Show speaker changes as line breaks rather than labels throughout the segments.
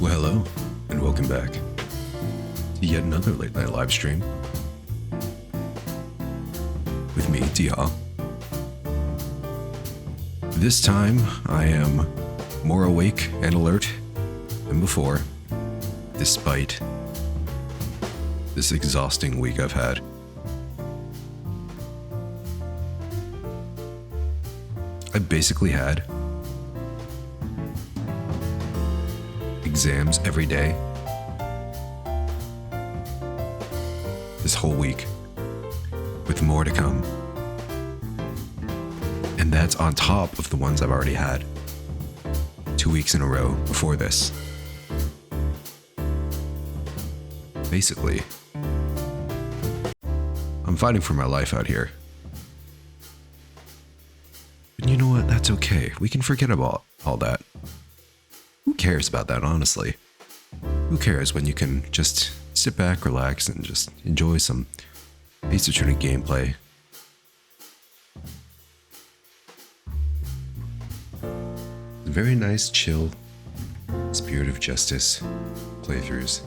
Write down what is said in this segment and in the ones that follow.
Well, hello, and welcome back to yet another late night live stream with me, Tia. This time, I am more awake and alert than before, despite this exhausting week I've had. I basically had exams every day this whole week, with more to come. And that's on top of the ones I've already had 2 weeks in a row before this. Basically, I'm fighting for my life out here. But you know what? That's okay. We can forget about all that. Who cares about that, honestly? Who cares when you can just sit back, relax, and just enjoy some Ace Attorney gameplay? Very nice, chill, Spirit of Justice playthroughs.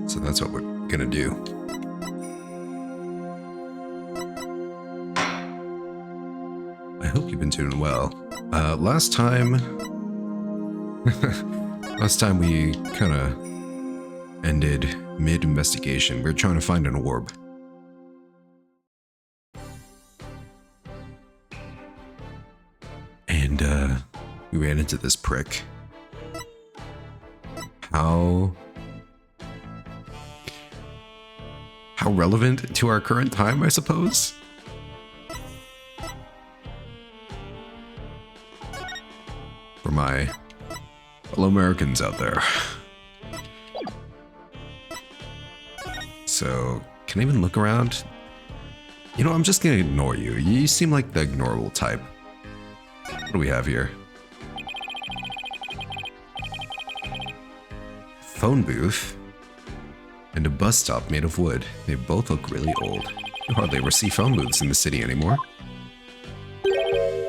So that's what we're gonna do. I hope you've been doing well. Last time we kind of ended mid-investigation. We were trying to find an orb. And we ran into this prick. How relevant to our current time, I suppose? For my fellow Americans out there. So, can I even look around? You know, I'm just gonna ignore you. You seem like the ignorable type. What do we have here? Phone booth and a bus stop made of wood. They both look really old. You hardly ever see phone booths in the city anymore.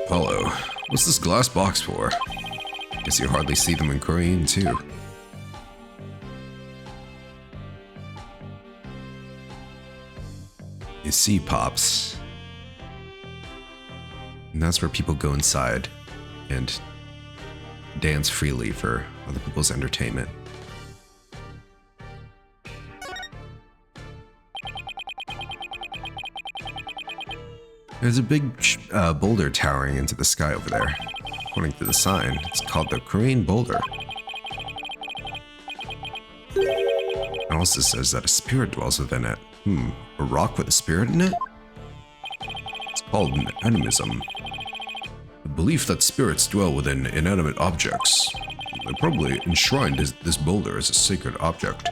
Paulo, what's this glass box for? Guess you hardly see them in Korean too. You see, Pops. And that's where people go inside and dance freely for other people's entertainment. There's a big boulder towering into the sky over there. According to the sign, it's called the Korean Boulder. It also says that a spirit dwells within it. A rock with a spirit in it? It's called animism. The belief that spirits dwell within inanimate objects. They probably enshrined this boulder as a sacred object.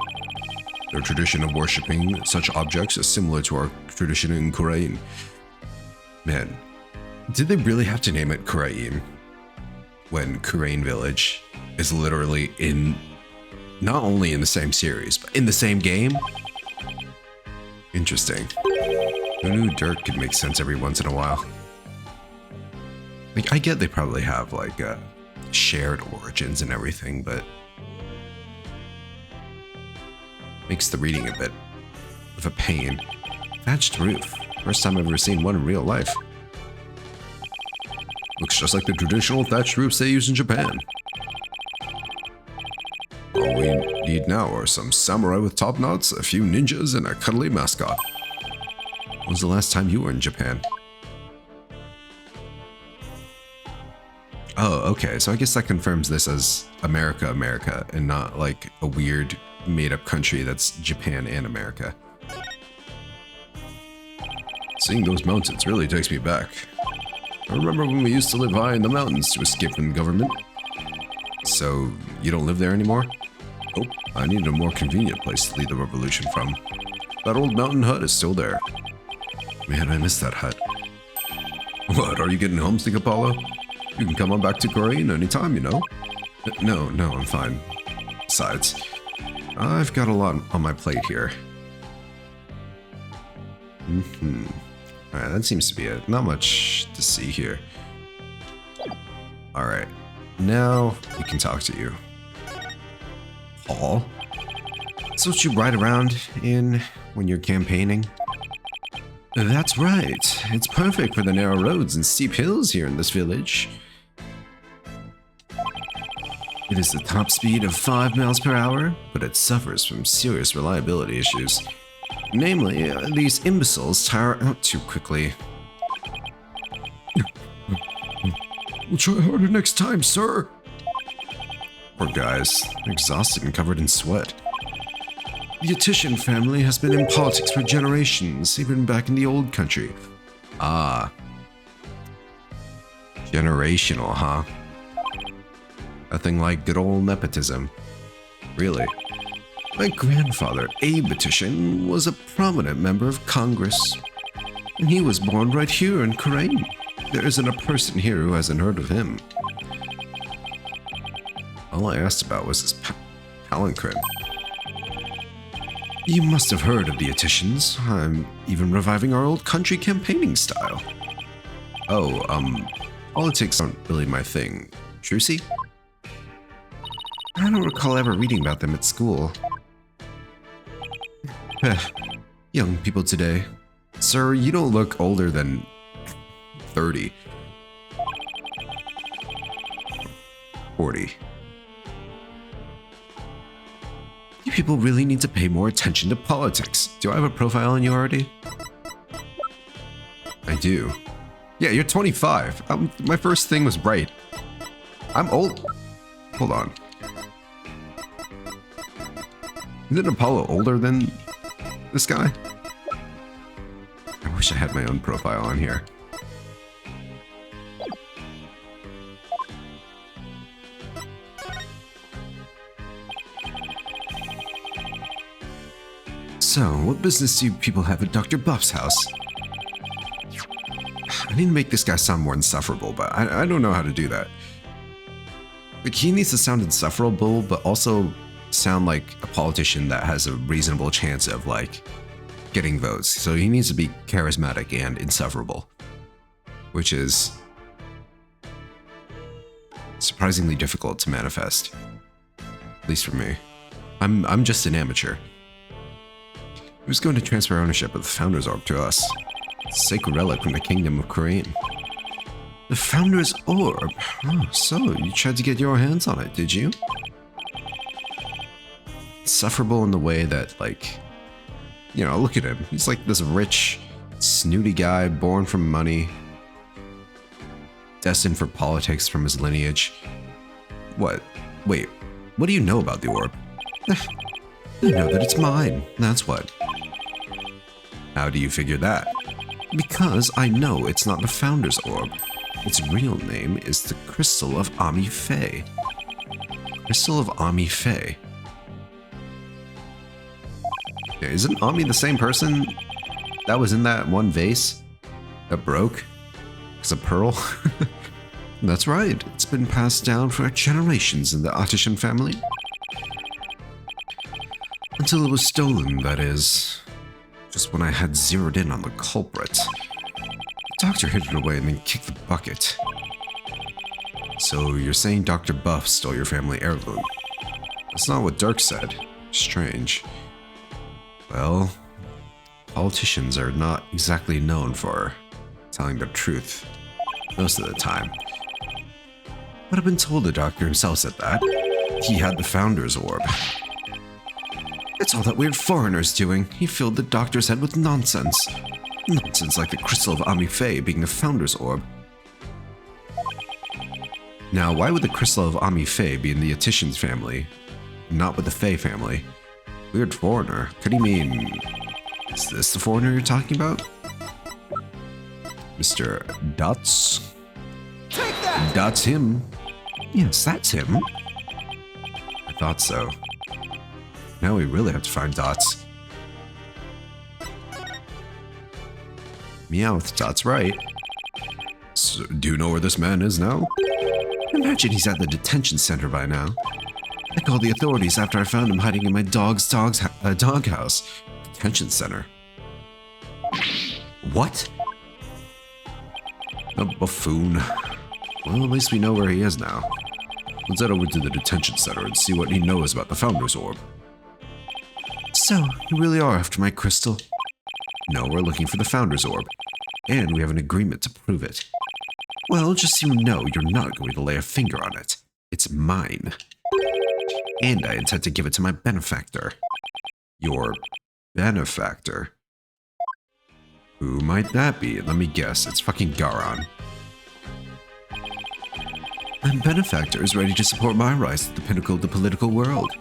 Their tradition of worshipping such objects is similar to our tradition in Korean. Man, did they really have to name it Korean? When Korean Village is literally in, not only in the same series, but in the same game? Interesting. Who knew dirt could make sense every once in a while? Like, I get they probably have, like, shared origins and everything, but makes the reading a bit of a pain. Thatched roof. First time I've ever seen one in real life. Looks just like the traditional thatched roofs they use in Japan. All we need now are some samurai with top knots, a few ninjas, and a cuddly mascot. When was the last time you were in Japan? Oh, okay, so I guess that confirms this as America, and not like a weird made-up country that's Japan and America. Seeing those mountains really takes me back. I remember when we used to live high in the mountains to escape from the government. So, you don't live there anymore? Oh, I needed a more convenient place to lead the revolution from. That old mountain hut is still there. Man, I miss that hut. What, are you getting homesick, Apollo? You can come on back to Korea anytime, you know? No, I'm fine. Besides, I've got a lot on my plate here. Alright, that seems to be it. Not much to see here. Alright, now we can talk to you. Paul? That's what you ride around in when you're campaigning? That's right. It's perfect for the narrow roads and steep hills here in this village. It is the top speed of 5 miles per hour, but it suffers from serious reliability issues. Namely, these imbeciles tire out too quickly. We'll try harder next time, sir. Poor guys, exhausted and covered in sweat. The Attition family has been in politics for generations, even back in the old country. Ah. Generational, huh? Nothing like good old nepotism. Really? My grandfather, Abe Attition, was a prominent member of Congress. And he was born right here in Crane. There isn't a person here who hasn't heard of him. All I asked about was his palanquin. You must have heard of the Attitians. I'm even reviving our old country campaigning style. Oh, politics aren't really my thing. Trucy? I don't recall ever reading about them at school. Young people today. Sir, you don't look older than 30. 40. You people really need to pay more attention to politics. Do I have a profile on you already? I do. Yeah, you're 25. My first thing was Wright. I'm old. Hold on. Isn't Apollo older than this guy? I wish I had my own profile on here. So, what business do you people have at Dr. Buff's house? I need to make this guy sound more insufferable, but I don't know how to do that. Like, he needs to sound insufferable, but also sound like a politician that has a reasonable chance of, like, getting votes. So he needs to be charismatic and insufferable, which is surprisingly difficult to manifest, at least for me. I'm just an amateur. Who's going to transfer ownership of the Founder's Orb to us? It's a sacred relic from the Kingdom of Korean. The Founder's Orb? Oh, so you tried to get your hands on it, did you? Insufferable in the way that, like, you know, look at him. He's like this rich, snooty guy born from money, destined for politics from his lineage. What? Wait, what do you know about the orb? I know that it's mine, that's what. How do you figure that? Because I know it's not the Founder's Orb. Its real name is the Crystal of Ami Fae. Crystal of Ami Fae. Yeah, isn't Ami the same person that was in that one vase that broke? It's a pearl? That's right, it's been passed down for generations in the Attition family. Until it was stolen, that is. Just when I had zeroed in on the culprit. The doctor hid it away and then kicked the bucket. So you're saying Dr. Buff stole your family heirloom? That's not what Dirk said. Strange. Well, politicians are not exactly known for telling the truth most of the time. But I've been told the doctor himself said that. He had the Founder's Orb. It's all that weird foreigner's doing. He filled the doctor's head with nonsense. Nonsense like the Crystal of Ami Fae being the Founder's Orb. Now, why would the Crystal of Ami Fae be in the Attitians family, not with the Fae family? Weird foreigner. Could he mean... Is this the foreigner you're talking about? Mr. Dots?
Take that!
That's him. Yes, that's him. I thought so. Now we really have to find Dots. Meowth, Dots right. So, do you know where this man is now? Imagine he's at the detention center by now. I called the authorities after I found him hiding in my doghouse. Detention center. What? A buffoon. Well, at least we know where he is now. Let's head over to the detention center and see what he knows about the Founder's Orb. So, you really are after my crystal? No, we're looking for the Founder's Orb. And we have an agreement to prove it. Well, just so you know, you're not going to lay a finger on it. It's mine. And I intend to give it to my benefactor. Your benefactor? Who might that be? Let me guess, it's fucking Garon. My benefactor is ready to support my rise to the pinnacle of the political world.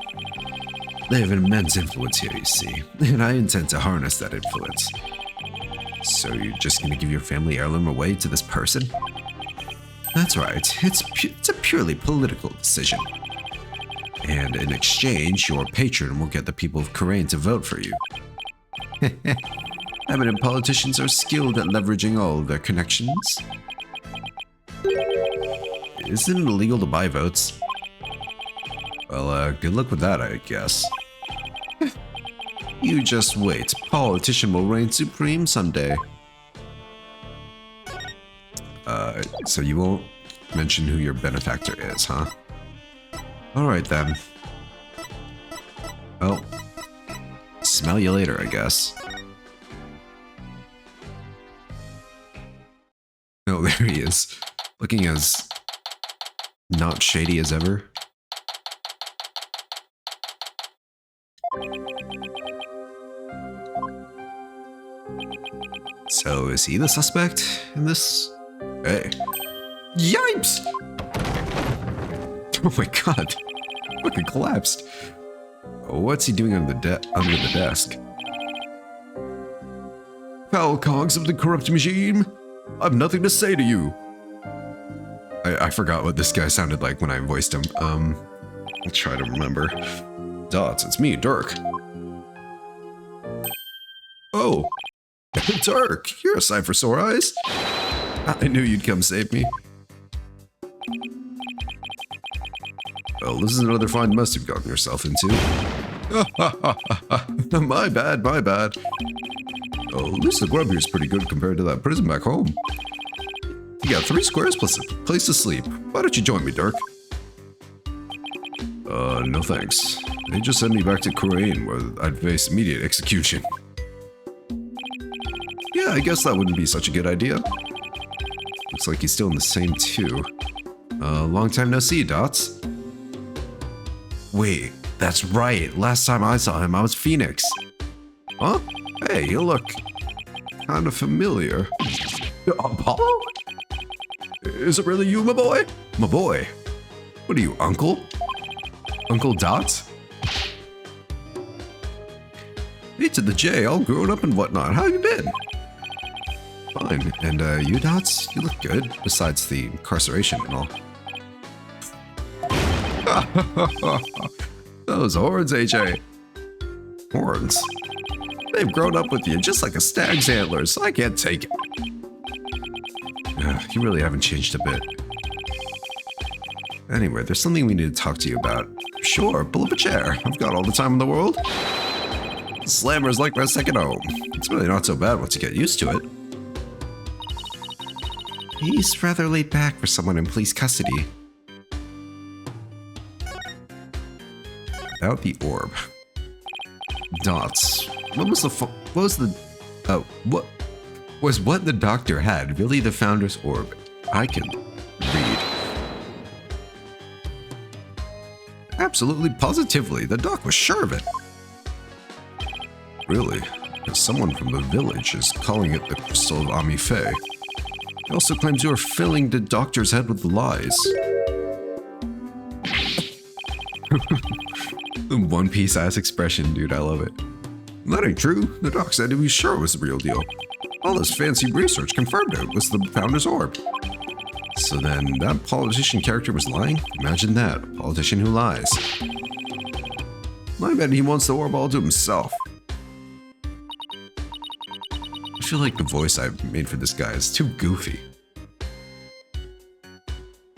They have an immense influence here, you see, and I intend to harness that influence. So you're just gonna give your family heirloom away to this person? That's right, it's a purely political decision. And in exchange, your patron will get the people of Khura'in to vote for you. Eminent politicians are skilled at leveraging all of their connections. Isn't it illegal to buy votes? Well, good luck with that, I guess. You just wait. Politician will reign supreme someday. So you won't mention who your benefactor is, huh? Alright then. Well, smell you later, I guess. Oh, there he is. Looking as not shady as ever. So, is he the suspect in this? Hey. Yipes! Oh my god. Fucking collapsed. What's he doing under the desk? Foul cogs of the corrupt regime! I've nothing to say to you! I forgot what this guy sounded like when I voiced him. I'll try to remember. Dots, it's me, Dirk. Oh! Dirk, you're a sight for sore eyes. I knew you'd come save me. Well, this is another fine mess you've gotten yourself into. My bad, my bad. Oh, at least the grub here's pretty good compared to that prison back home. You got 3 squares plus a place to sleep. Why don't you join me, Dirk? No thanks. They just sent me back to Khura'in where I'd face immediate execution. Yeah, I guess that wouldn't be such a good idea. Looks like he's still in the same too. Long time no see, Dots. Wait, that's right. Last time I saw him, I was Phoenix. Huh? Hey, you look kind of familiar. Apollo? Is it really you, my boy? My boy? What are you, Uncle? Uncle Dots? Hey to the J, all grown up and whatnot. How you been? Fine. And you, Dots? You look good, besides the incarceration and all. Those horns, AJ. Horns? They've grown up with you just like a stag's antlers. I can't take it. You really haven't changed a bit. Anyway, there's something we need to talk to you about. Sure, pull up a chair. I've got all the time in the world. Slammer's like my second home. It's really not so bad once you get used to it. He's rather laid back for someone in police custody. About the orb. Dots. What the doctor had really the Founder's Orb? I can read. Absolutely positively, the doc was sure of it. Really? Someone from the village is calling it the Crystal of Ami Fe. He also claims you are filling the doctor's head with lies. The One Piece ass expression, dude, I love it. That ain't true. The doc said he was sure it was the real deal. All this fancy research confirmed it was the Founder's Orb. So then, that politician character was lying? Imagine that, a politician who lies. I bet he wants the orb all to himself. I feel like the voice I've made for this guy is too goofy.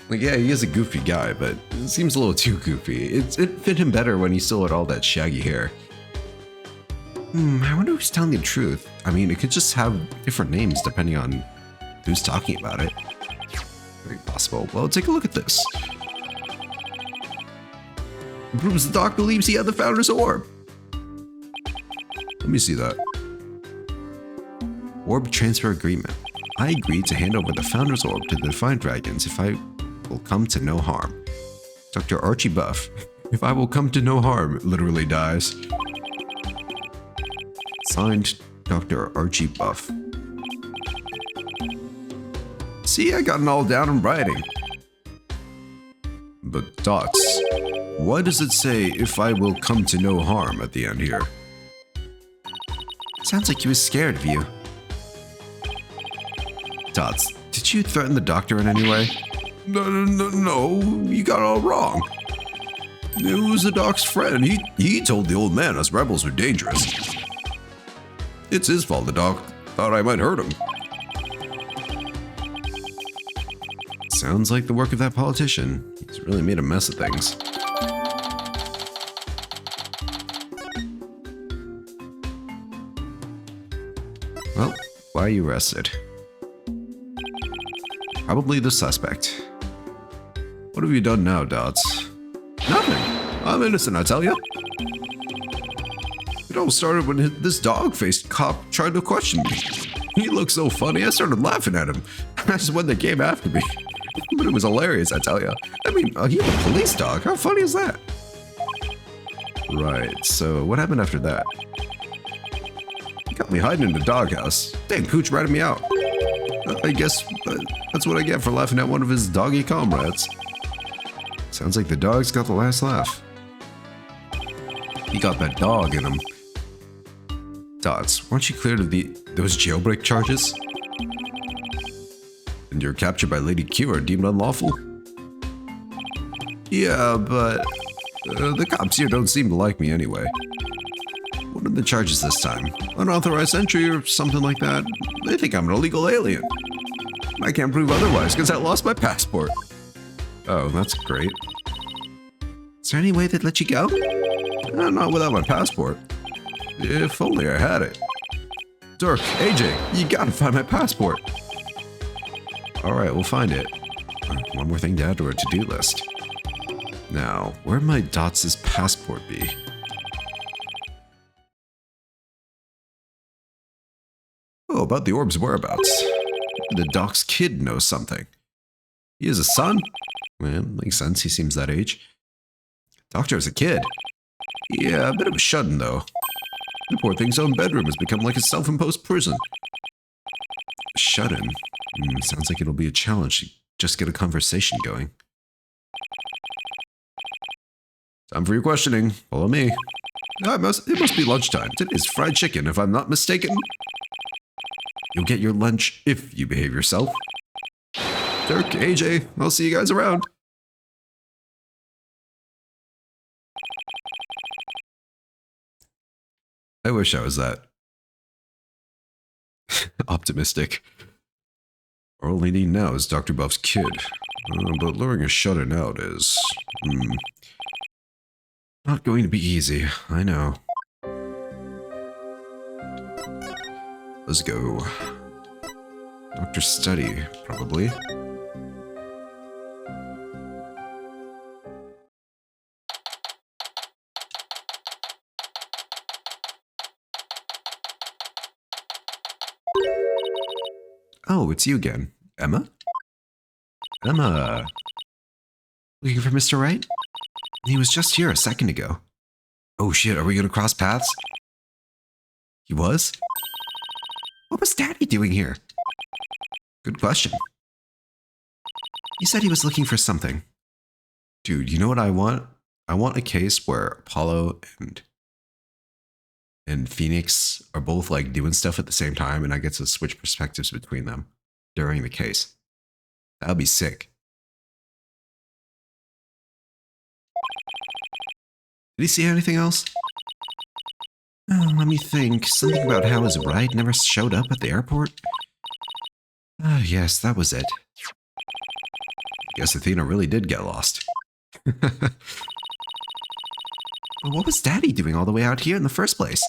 Like, yeah, he is a goofy guy, but it seems a little too goofy. It fit him better when he still had all that shaggy hair. I wonder who's telling the truth. I mean, it could just have different names depending on Who's talking about it? Very possible. Well, take a look at this. It proves the doc believes he had the Founder's Orb. Let me see that. Orb transfer agreement. I agreed to hand over the Founder's Orb to the Defiant Dragons if I will come to no harm. Dr. Archie Buff. If I will come to no harm, literally dies. Signed, Dr. Archie Buff. See, I got it all down in writing. But Dots, why does it say, if I will come to no harm at the end here? Sounds like he was scared of you. Dots, did you threaten the doctor in any way? No, you got it all wrong. It was the doc's friend. He told the old man us rebels were dangerous. It's his fault the doc thought I might hurt him. Sounds like the work of that politician. He's really made a mess of things. Well, why are you arrested? Probably the suspect. What have you done now, Dots? Nothing. I'm innocent, I tell you. It all started when this dog-faced cop tried to question me. He looked so funny, I started laughing at him. That's when they came after me. But it was hilarious, I tell you. I mean, he's a police dog. How funny is that? Right, so what happened after that? He got me hiding in the doghouse. Dang, Pooch ratted me out. I guess that's what I get for laughing at one of his doggy comrades. Sounds like the dog's got the last laugh. He got that dog in him. Dots, weren't you cleared of those jailbreak charges? And your capture by Lady Q are deemed unlawful? Yeah, but the cops here don't seem to like me anyway. What are the charges this time? Unauthorized entry or something like that? They think I'm an illegal alien. I can't prove otherwise because I lost my passport. Oh, that's great. Is there any way they'd let you go? Not without my passport. If only I had it. Dirk, AJ, you gotta find my passport. Alright, we'll find it. One more thing to add to our to-do list. Now, where might Dots' passport be? Oh, about the orb's whereabouts. The doc's kid knows something. He has a son? Well, makes sense, he seems that age. Doctor has a kid. Yeah, a bit of a shut-in though. The poor thing's own bedroom has become like a self-imposed prison. Shut-in? Sounds like it'll be a challenge to just get a conversation going. Time for your questioning. Follow me. It must be lunchtime. Today's fried chicken, if I'm not mistaken. You'll get your lunch if you behave yourself. Dirk, AJ, I'll see you guys around. I wish I was that optimistic. All we need now is Dr. Buff's kid. But luring a shut-in out is... not going to be easy, I know. Let's go. Doctor's study, probably. Oh, it's you again. Emma? Emma. Looking for Mr. Wright? He was just here a second ago. Oh shit, are we gonna cross paths? He was? What was Daddy doing here? Good question. He said he was looking for something. Dude, you know what I want? I want a case where Apollo and Phoenix are both like doing stuff at the same time and I get to switch perspectives between them during the case. That would be sick. Did he see anything else? Oh, let me think. Something about how his ride never showed up at the airport? Ah, yes, that was it. Guess Athena really did get lost. But what was Daddy doing all the way out here in the first place?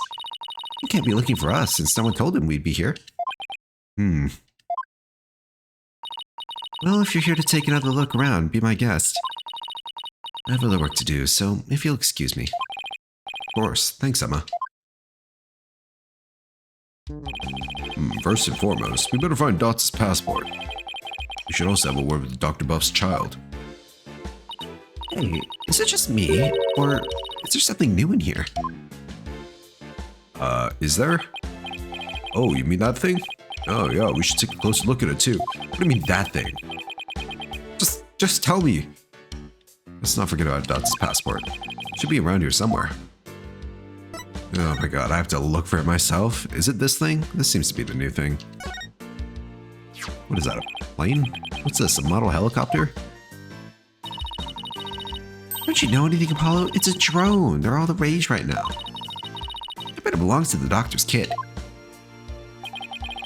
He can't be looking for us since no one told him we'd be here. Well, if you're here to take another look around, be my guest. I have other work to do, so if you'll excuse me. Of course. Thanks, Emma. First and foremost, we better find Dots' passport. We should also have a word with Dr. Buff's child. Hey, is it just me? Or is there something new in here? Is there? Oh, you mean that thing? Oh yeah, we should take a closer look at it too. What do you mean that thing? Just tell me. Let's not forget about Dots' passport. It should be around here somewhere. Oh my god, I have to look for it myself. Is it this thing? This seems to be the new thing. What is that, a plane? What's this, a model helicopter? Don't you know anything, Apollo? It's a drone. They're all the rage right now. I bet it belongs to the doctor's kid.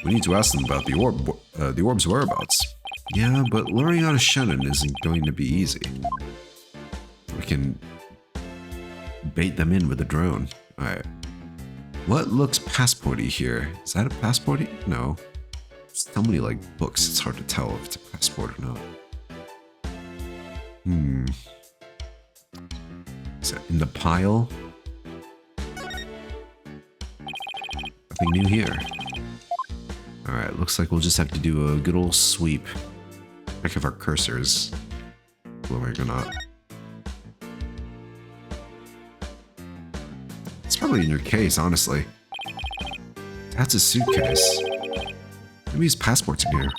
We need to ask them about the orb's whereabouts. Yeah, but luring out a Shunin isn't going to be easy. We can bait them in with a drone. Alright. What looks passporty here? Is that a passporty? No. There's so many, like, books, it's hard to tell if it's a passport or not. Is that in the pile? Nothing new here. Alright, looks like we'll just have to do a good old sweep. Check if our cursor's glowing or not. It's probably in your case, honestly. That's a suitcase. Maybe his passport's in here.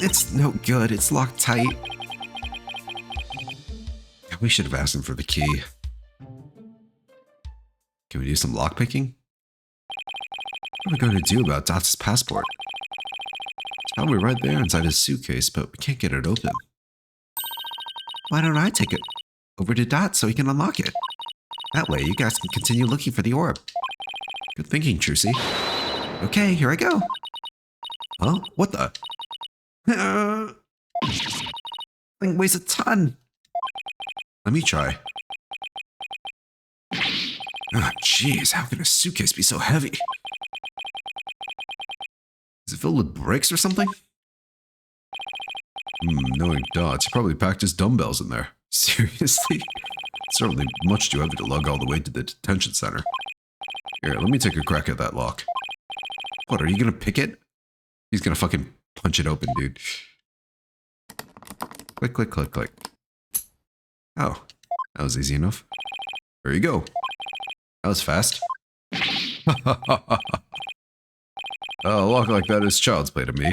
It's no good. It's locked tight. We should have asked him for the key. Can we do some lockpicking? What are we going to do about Dots' passport? It's probably right there inside his suitcase, but we can't get it open. Why don't I take it over to Dot so he can unlock it? That way, you guys can continue looking for the orb. Good thinking, Trucy. Okay, here I go. Huh? What the? Thing weighs a ton. Let me try. Oh, jeez, how can a suitcase be so heavy? Is it filled with bricks or something? Knowing Dots, he probably packed his dumbbells in there. Seriously? It's certainly much too heavy to lug all the way to the detention center. Here, let me take a crack at that lock. What, are you gonna pick it? He's gonna fucking punch it open, dude. Click, click, click, click. Oh, that was easy enough. There you go. That was fast. A lock like that is child's play to me.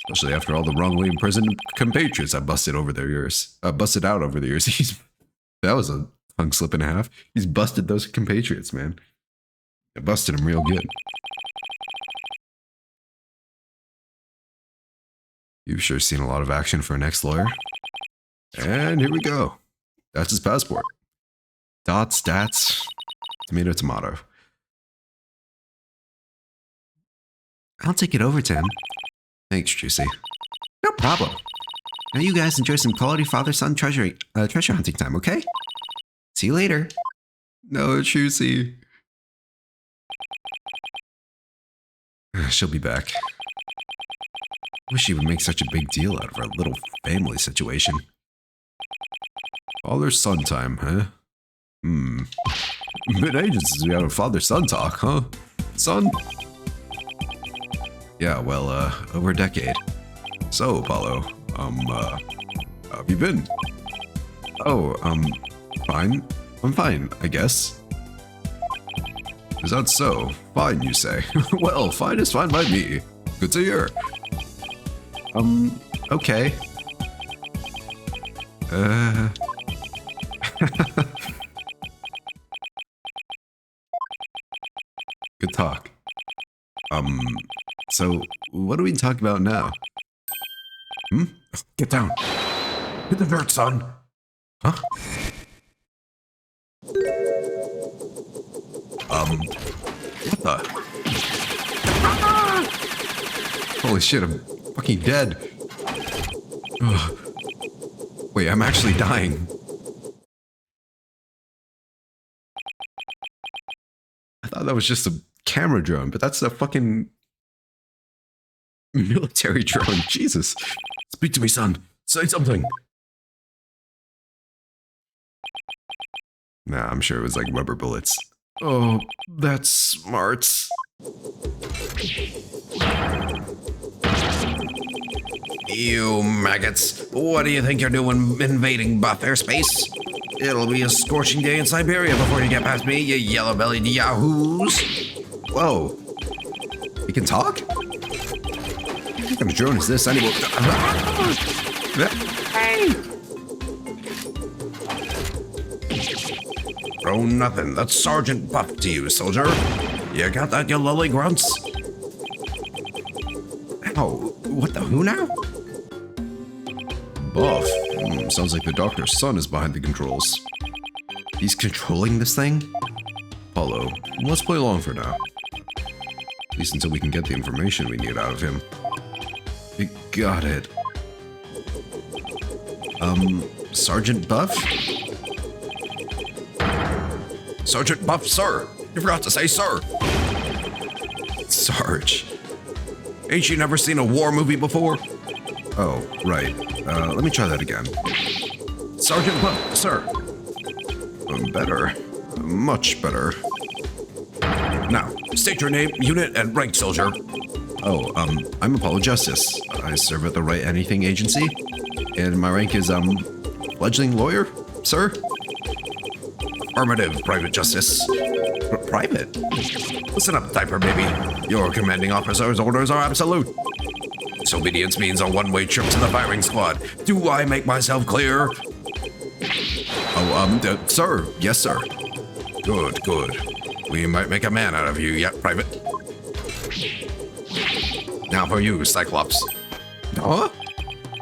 Especially after all the wrongly imprisoned compatriots I busted over their ears. Busted out over the ears. That was a tongue slip and a half. He's busted those compatriots, man. I busted him real good. You've sure seen a lot of action for an ex-lawyer. And here we go. That's his passport. Dots, stats, tomato, tomato. I'll take it over to him. Thanks, Juicy. No problem. Now you guys enjoy some quality father-son treasure hunting time, okay? See you later. No, Juicy. She'll be back. Wish she would make such a big deal out of our little family situation. Father-son time, huh? Been ages since we had a father-son talk, huh? Son? Yeah, well, over a decade. So, Apollo, how have you been? Oh, fine. I'm fine, I guess. Is that so? Fine, you say. Well, fine is fine by me. Good to hear. Okay. Good talk. So, what do we talk about now? Get down. Hit the dirt, son. Huh? What the? Holy shit, I'm fucking dead. Ugh. Wait, I'm actually dying. I thought that was just a camera drone, but that's a fucking Military drone, Jesus. Speak to me, son. Say something. Nah, I'm sure it was like rubber bullets. Oh, that's smart. You maggots. What do you think you're doing invading buff airspace? It'll be a scorching day in Siberia before you get past me, you yellow-bellied yahoos. Whoa. You can talk? What kind of drone is this anyway? Hey! Bro, nothing. That's Sergeant Buff to you, soldier. You got that, you lily grunts? Ow, what the who now? Buff. Sounds like the doctor's son is behind the controls. He's controlling this thing? Apollo, let's play along for now. At least until we can get the information we need out of him. You got it. Sergeant Buff? Sergeant Buff, sir! You forgot to say sir! Sarge. Ain't you never seen a war movie before? Oh, right. Let me try that again. Sergeant Buff, sir. Better. Much better. Now, state your name, unit, and rank, soldier. Oh, I'm Apollo Justice. I serve at the Wright Anything Agency, and my rank is, fledgling lawyer, sir? Affirmative, Private Justice. Private? Listen up, diaper baby. Your commanding officer's orders are absolute. Disobedience means a one-way trip to the firing squad. Do I make myself clear? Oh, sir. Yes, sir. Good, good. We might make a man out of you yet, Private. Now for you, Cyclops. Huh?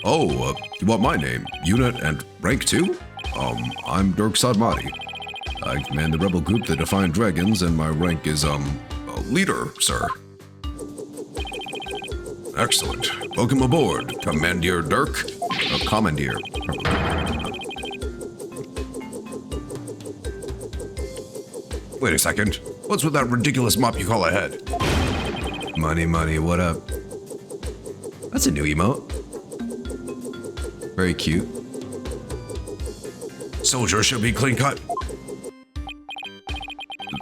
Oh, you want my name, unit, and rank too? I'm Dirk Sadmati. I command the rebel group, the Defiant Dragons, and my rank is, leader, sir. Excellent. Welcome aboard, Commandeer Dirk. Commandeer. Wait a second. What's with that ridiculous mop you call a head? Money, money, what up? That's a new emote. Very cute. Soldier should be clean cut.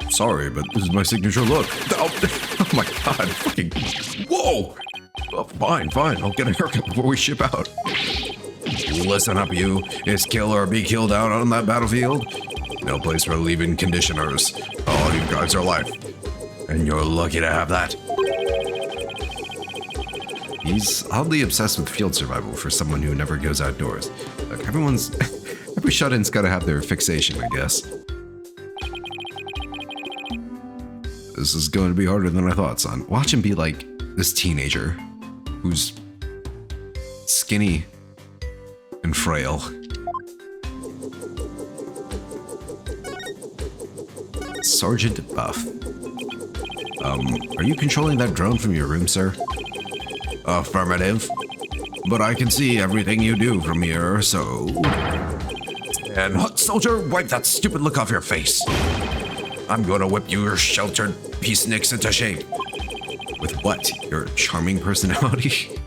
Sorry, but this is my signature look. Oh my god, fucking... Whoa! Oh, fine, I'll get a haircut before we ship out. Listen up, you. It's kill or be killed out on that battlefield. No place for leaving conditioners. All you guys are life. And you're lucky to have that. He's oddly obsessed with field survival for someone who never goes outdoors. Look, every shut-in's gotta have their fixation, I guess. This is going to be harder than I thought, son. Watch him be like this teenager who's skinny and frail. Sergeant Buff. Are you controlling that drone from your room, sir? Affirmative. But I can see everything you do from here, so... And hot soldier, wipe that stupid look off your face. I'm gonna whip your sheltered peaceniks into shape. With what? Your charming personality?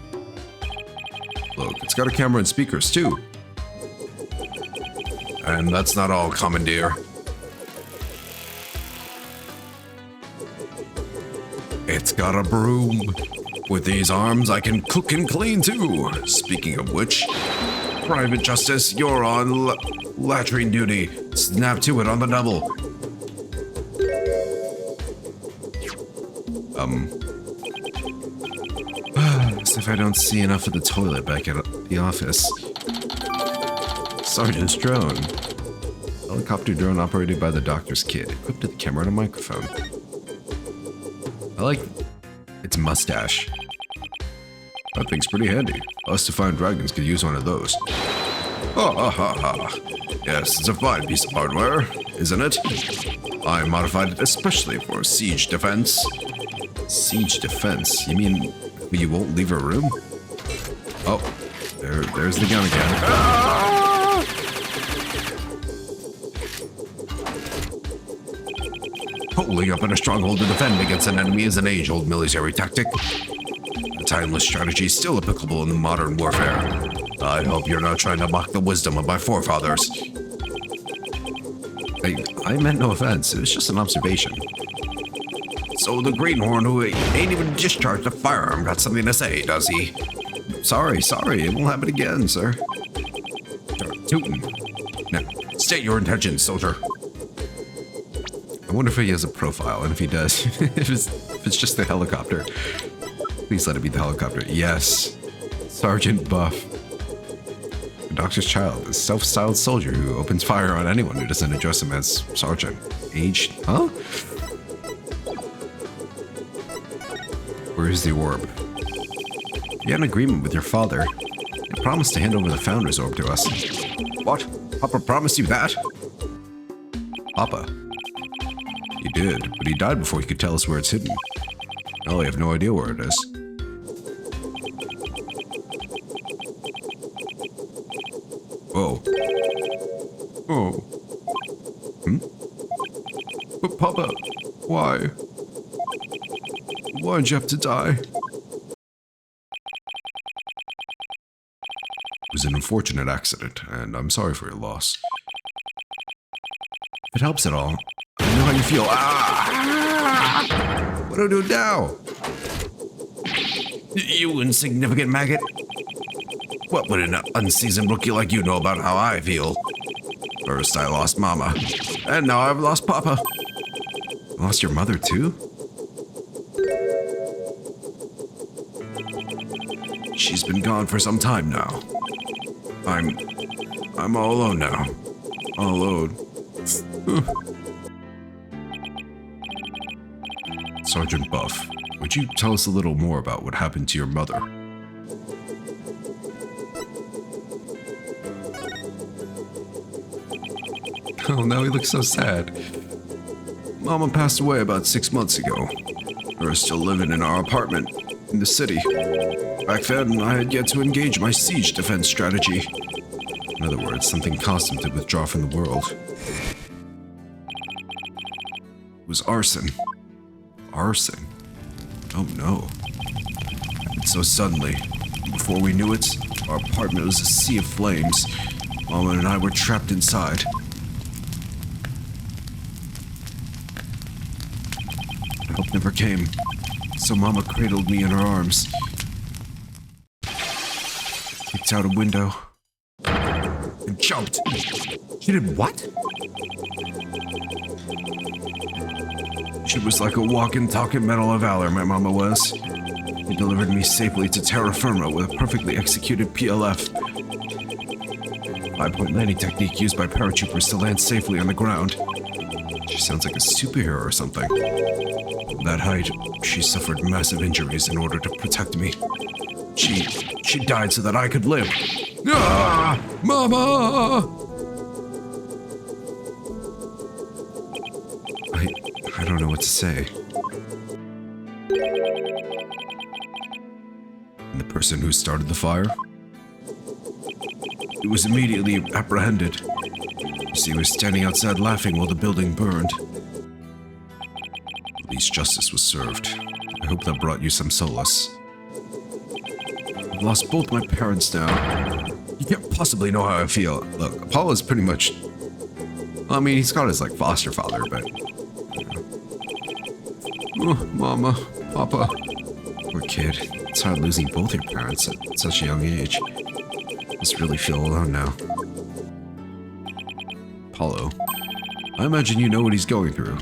Look, it's got a camera and speakers, too. And that's not all, Commandeer. It's got a broom. With these arms, I can cook and clean, too. Speaking of which, Private Justice, you're on latrine duty. Snap to it on the double. As if I don't see enough of the toilet back at the office. Sergeant's drone. Helicopter drone operated by the doctor's kid, equipped with a camera and a microphone. I like its mustache. That thing's pretty handy. Us Defiant Dragons could use one of those. Yes, it's a fine piece of hardware, isn't it? I modified it especially for siege defense. Siege defense? You mean you won't leave a room? Oh, there's the gun again. Ah! Holding up in a stronghold to defend against an enemy is an age-old military tactic. The timeless strategy still applicable in modern warfare. I hope you're not trying to mock the wisdom of my forefathers. I meant no offense. It was just an observation. So the greenhorn who ain't even discharged a firearm got something to say, does he? Sorry. It won't happen again, sir. Tootin'. Now, state your intentions, soldier. I wonder if he has a profile, and if he does, if it's just the helicopter. Please let it be the helicopter. Yes. Sergeant Buff. The doctor's child, a self-styled soldier who opens fire on anyone who doesn't address him as Sergeant. Age? Huh? Where is the orb? You had an agreement with your father. You promised to hand over the Founder's Orb to us. What? Papa promised you that? Papa? He did, but he died before he could tell us where it's hidden. Now I have no idea where it is. Whoa. Oh. But Papa, why? Why'd you have to die? It was an unfortunate accident, and I'm sorry for your loss. If it helps at all, I know how you feel. Ah! What do I do now? You insignificant maggot. What would an unseasoned rookie like you know about how I feel? First I lost Mama, and now I've lost Papa. You lost your mother too? She's been gone for some time now. I'm all alone now. All alone. Sergeant Buff, would you tell us a little more about what happened to your mother? Oh, now he looks so sad. Mama passed away about 6 months ago. We were still living in our apartment in the city. Back then, I had yet to engage my siege defense strategy. In other words, something caused him to withdraw from the world. It was arson. Arson? Oh no. Happened so suddenly. Before we knew it, our apartment was a sea of flames. Mama and I were trapped inside. Help never came, so Mama cradled me in her arms. Kicked out a window. And jumped. She did what? She was like a walking, talking medal of valor, my mama was. She delivered me safely to terra firma with a perfectly executed PLF. 5-point landing technique used by paratroopers to land safely on the ground. She sounds like a superhero or something. From that height, she suffered massive injuries in order to protect me. She died so that I could live. Ah! Mama! I don't know what to say. And the person who started the fire? He was immediately apprehended. You see, he was standing outside laughing while the building burned. At least justice was served. I hope that brought you some solace. I've lost both my parents now. You can't possibly know how I feel. Look, Apollo's pretty much... I mean, he's got his, like, foster father, but... Oh, Mama, Papa. Poor kid. It's hard losing both your parents at such a young age. I just really feel alone now. Apollo, I imagine you know what he's going through.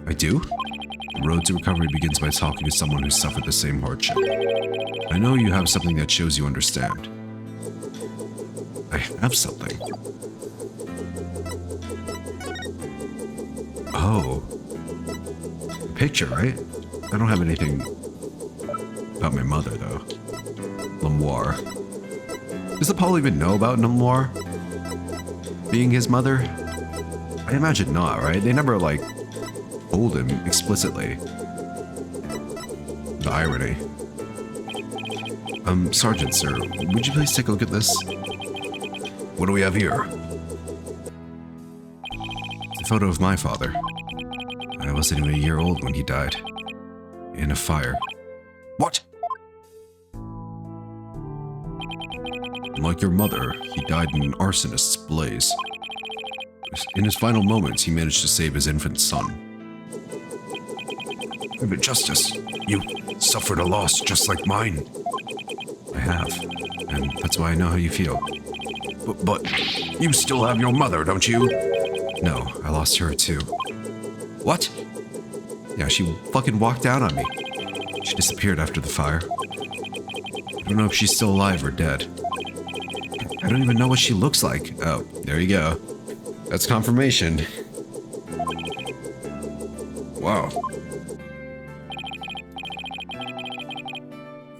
I do? The road to recovery begins by talking to someone who suffered the same hardship. I know you have something that shows you understand. I have something. Oh. Picture, right? I don't have anything about my mother, though. Lemoire. Does Apollo even know about Lemoire being his mother? I imagine not, right? They never, like, told him explicitly. The irony. Sergeant, sir, would you please take a look at this? What do we have here? It's a photo of my father. I wasn't even a year old when he died. In a fire. What? Like your mother, he died in an arsonist's blaze. In his final moments, he managed to save his infant son.
But Justice, you suffered a loss just like mine.
I have, and that's why I know how you feel.
But you still have your mother, don't you?
No, I lost her too.
What?
Yeah, she fucking walked out on me. She disappeared after the fire. I don't know if she's still alive or dead. I don't even know what she looks like. Oh, there you go. That's confirmation.
Wow.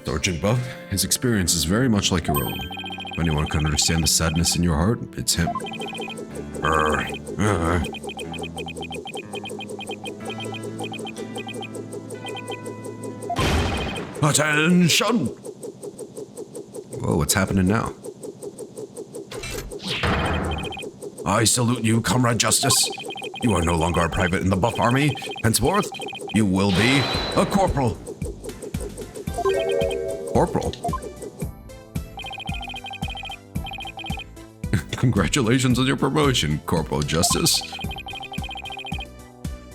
Sergeant Buff, his experience is very much like your own. If anyone can understand the sadness in your heart, it's him.
Attention!
Whoa, what's happening now?
I salute you, Comrade Justice. You are no longer a private in the Buff Army. Henceforth, you will be a corporal.
Corporal? Congratulations on your promotion, Corporal Justice.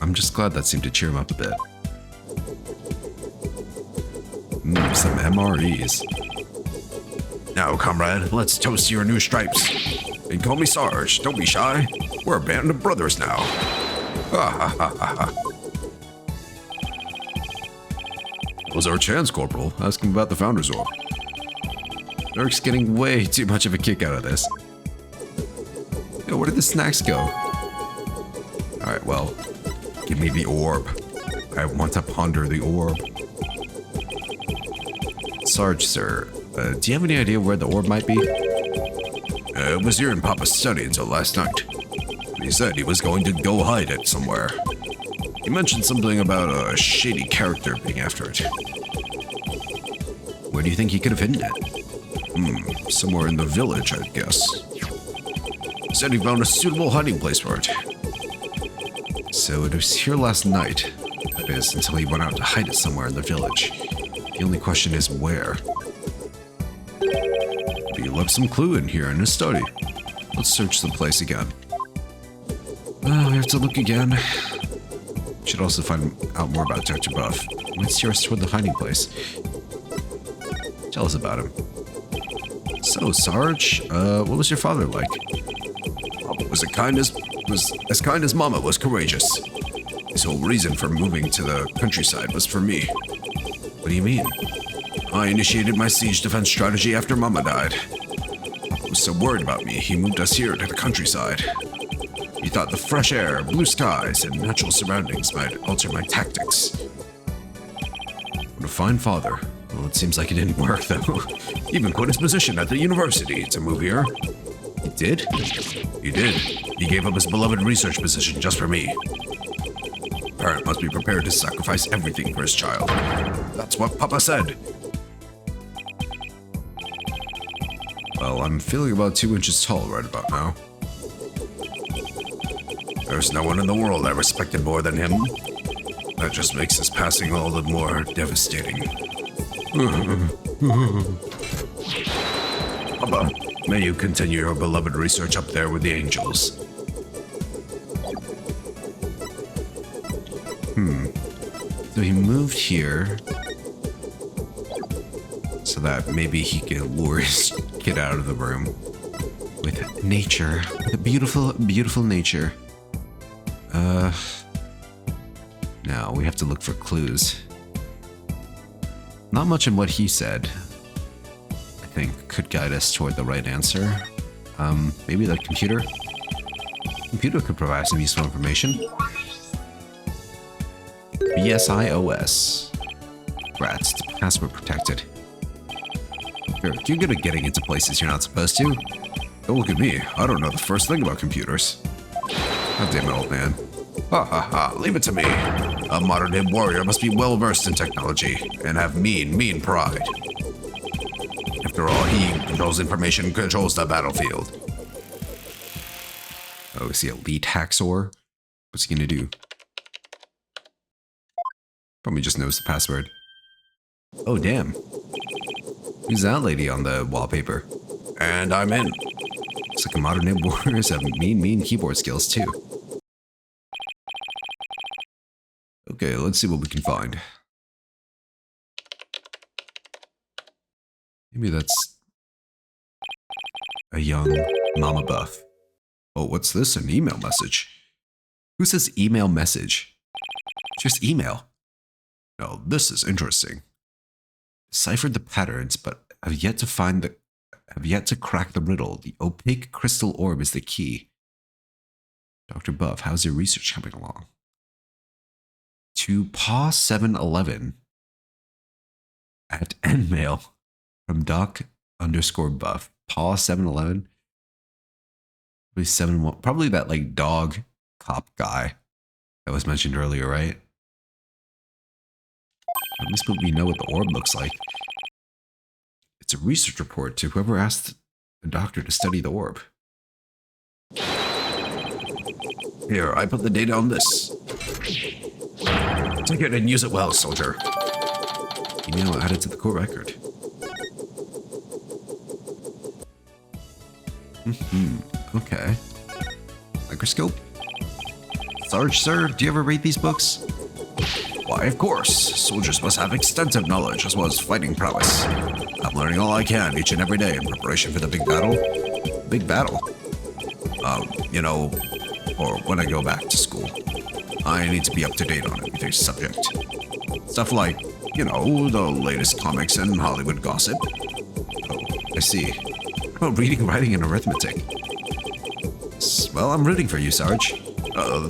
I'm just glad that seemed to cheer him up a bit. Some MREs.
Now, comrade, let's toast to your new stripes. And call me Sarge, don't be shy. We're a band of brothers now. Ha ha ha ha ha.
Was our chance, Corporal? Ask him about the Founder's Orb. Eric's getting way too much of a kick out of this. Yo, where did the snacks go? Alright, well, give me the orb. I want to ponder the orb. Sarge, sir, do you have any idea where the orb might be?
It was here in Papa's study until last night. He said he was going to go hide it somewhere. He mentioned something about a shady character being after it.
Where do you think he could have hidden it?
Somewhere in the village, I'd guess. He said he found a suitable hiding place for it.
So it was here last night. That is, until he went out to hide it somewhere in the village. The only question is where. He left some clue in here in his study. Let's search the place again. Oh, we have to look again. Should also find out more about Dr. Buff. Might steer us toward the hiding place. Tell us about him. So, Sarge, what was your father like?
Papa was as kind as Mama was courageous. His whole reason for moving to the countryside was for me.
What do you mean?
I initiated my siege defense strategy after Mama died. Papa was so worried about me, he moved us here to the countryside. He thought the fresh air, blue skies, and natural surroundings might alter my tactics.
What a fine father. Well, it seems like it didn't work, though.
He even quit his position at the university to move here.
He did?
He did. He gave up his beloved research position just for me. Parent must be prepared to sacrifice everything for his child. That's what Papa said.
Well, I'm feeling about 2 inches tall right about now.
There's no one in the world I respected more than him. That just makes his passing all the more devastating. Papa, may you continue your beloved research up there with the angels.
So he moved here so that maybe he could lure his kid out of the room with nature, with a beautiful, beautiful nature. Now we have to look for clues. Not much in what he said, I think, could guide us toward the right answer. Maybe the computer? Computer could provide some useful information. BSIOS. Rats, it's password protected. You're good at getting into places you're not supposed to.
Don't look at me. I don't know the first thing about computers. God damn it, old man. Ha ha ha, leave it to me. A modern-day warrior must be well-versed in technology and have mean pride. After all, he controls information, controls the battlefield.
Oh, is he a lead hacksaw? What's he gonna do? Probably just knows the password. Oh, damn. Who's that lady on the wallpaper?
And I'm in.
Looks like a modern day warriors have mean keyboard skills too. Okay, let's see what we can find. Maybe that's a young Mama Buff. Oh, what's this? An email message. Who says email message? Just email. Oh, this is interesting. Deciphered the patterns, but have yet to crack the riddle. The opaque crystal orb is the key. Dr. Buff, how's your research coming along? To Paw 711 at endmail from Doc_Buff. Paw 711. Probably that like dog cop guy that was mentioned earlier, right? At least we know what the orb looks like. It's a research report to whoever asked the doctor to study the orb.
Here, I put the data on this. Take it and use it well, soldier.
Email added to the court record. Okay. Microscope? Sarge, sir, do you ever read these books?
Why, of course. Soldiers must have extensive knowledge as well as fighting prowess. I'm learning all I can each and every day in preparation for the big battle.
Big battle?
You know, or when I go back to school. I need to be up to date on every subject. Stuff like, you know, the latest comics and Hollywood gossip.
Oh, I see. What about reading, writing, and arithmetic? Well, I'm rooting for you, Sarge.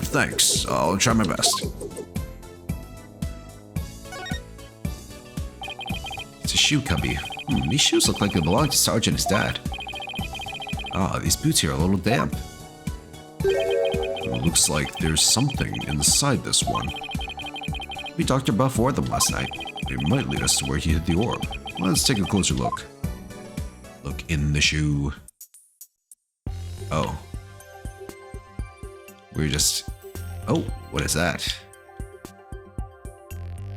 Thanks. I'll try my best.
It's a shoe cubby. These shoes look like they belong to Sarge and his dad. Ah, these boots here are a little damp.
It looks like there's something inside this one.
Maybe Dr. Buff wore them last night.
It might lead us to where he hid the orb. Let's take a closer look.
Look in the shoe. Oh. We're just... Oh, what is that?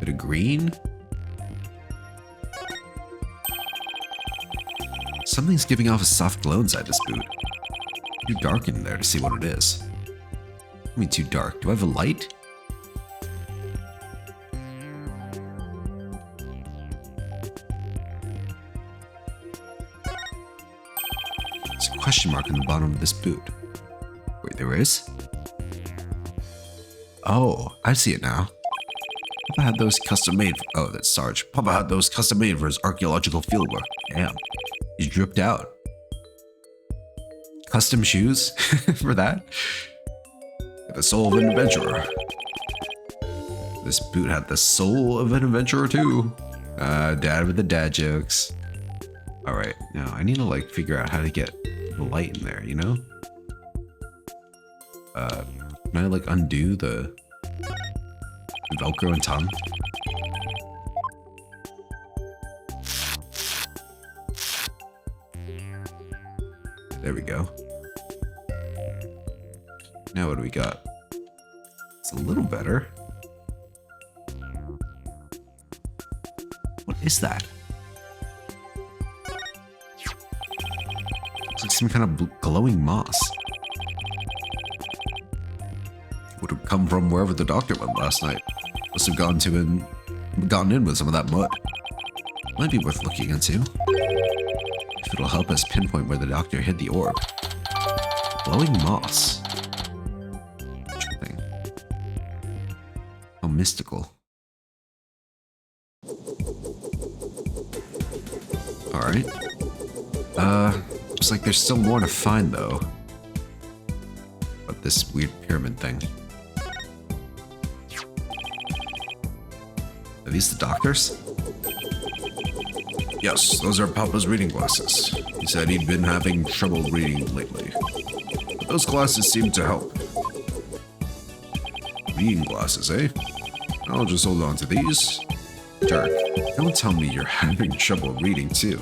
Bit of green? Something's giving off a soft glow inside this boot. Too dark in there to see what it is. I mean, too dark. Do I have a light? There's a question mark on the bottom of this boot. Wait, there is? Oh, I see it now. Papa had those custom made. Oh, that's Sarge. Papa had those custom made for his archaeological fieldwork. Damn. He's dripped out. Custom shoes for that?
The soul of an adventurer.
This boot had the soul of an adventurer too. Dad with the dad jokes. Alright, now I need to like figure out how to get the light in there, you know? Can I like undo the Velcro and tongue? There we go. Now what do we got? It's a little better. What is that? Looks like some kind of glowing moss. Would have come from wherever the doctor went last night. Must have gone in with some of that mud. Might be worth looking into. If it'll help us pinpoint where the doctor hid the orb. Glowing moss. Interesting. How mystical. Alright. Looks like there's still more to find though. But this weird pyramid thing. Are these the doctors?
Yes, those are Papa's reading glasses. He said he'd been having trouble reading lately. But those glasses seem to help. Reading glasses, eh? I'll just hold on to these.
Dirk, don't tell me you're having trouble reading too.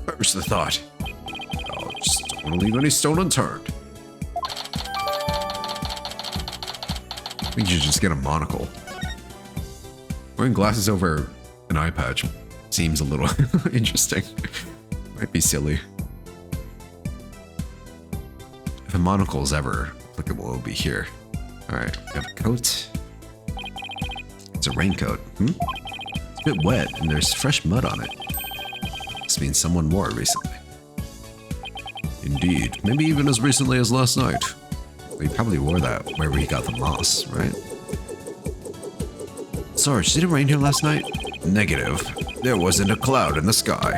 Perish the thought. I just don't want to leave any stone unturned.
I think you should just get a monocle. Wearing glasses over an eye patch seems a little interesting. Might be silly. If a monocle is ever applicable, it'll be here. Alright, we have a coat. It's a raincoat. It's a bit wet, and there's fresh mud on it. This means someone wore it recently.
Indeed, maybe even as recently as last night.
He probably wore that wherever he got the moss, right? Sarge, did it rain here last night?
Negative. There wasn't a cloud in the sky.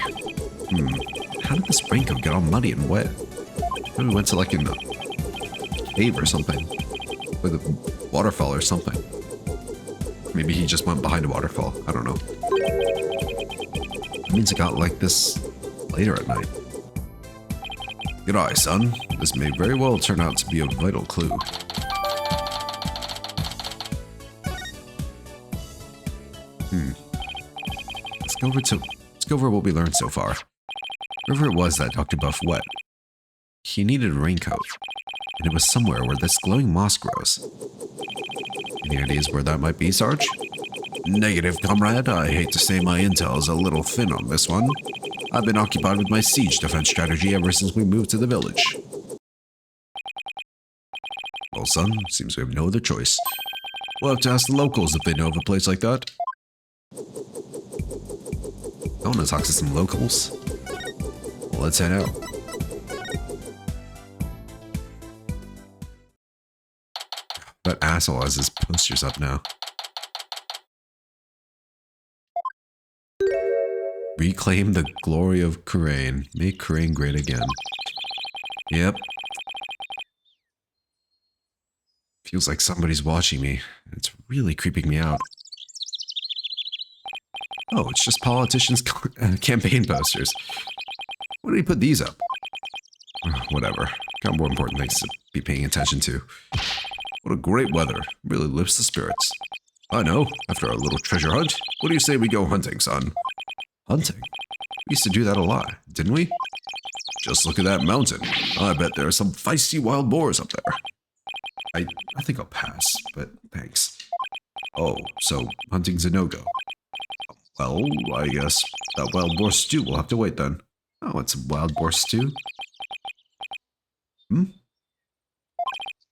How did this raincoat get all muddy and wet? Maybe we went to like a cave or something. With a waterfall or something. Maybe he just went behind a waterfall. I don't know. It means it got like this later at night.
G'day, son. This may very well turn out to be a vital clue.
Let's go over what we learned so far. Wherever it was that Dr. Buff wet, he needed a raincoat, and it was somewhere where this glowing moss grows. Any ideas where that might be, Sarge?
Negative, comrade. I hate to say my intel is a little thin on this one. I've been occupied with my siege defense strategy ever since we moved to the village.
Well, son, seems we have no other choice.
We'll have to ask the locals if they know of a place like that.
I want to talk to some locals. Well, let's head out. That asshole has his posters up now. Reclaim the glory of Kurain. Make Kurain great again. Yep. Feels like somebody's watching me. It's really creeping me out. Oh, it's just politicians' campaign posters. Why did he put these up? Whatever. Got more important things to be paying attention to.
What a great weather. Really lifts the spirits. I know. After our little treasure hunt, what do you say we go hunting, son?
Hunting? We used to do that a lot, didn't we?
Just look at that mountain. I bet there are some feisty wild boars up there.
I think I'll pass, but thanks.
Oh, so hunting's a no-go. Well, I guess that wild boar stew will have to wait then.
Oh, it's a wild boar stew?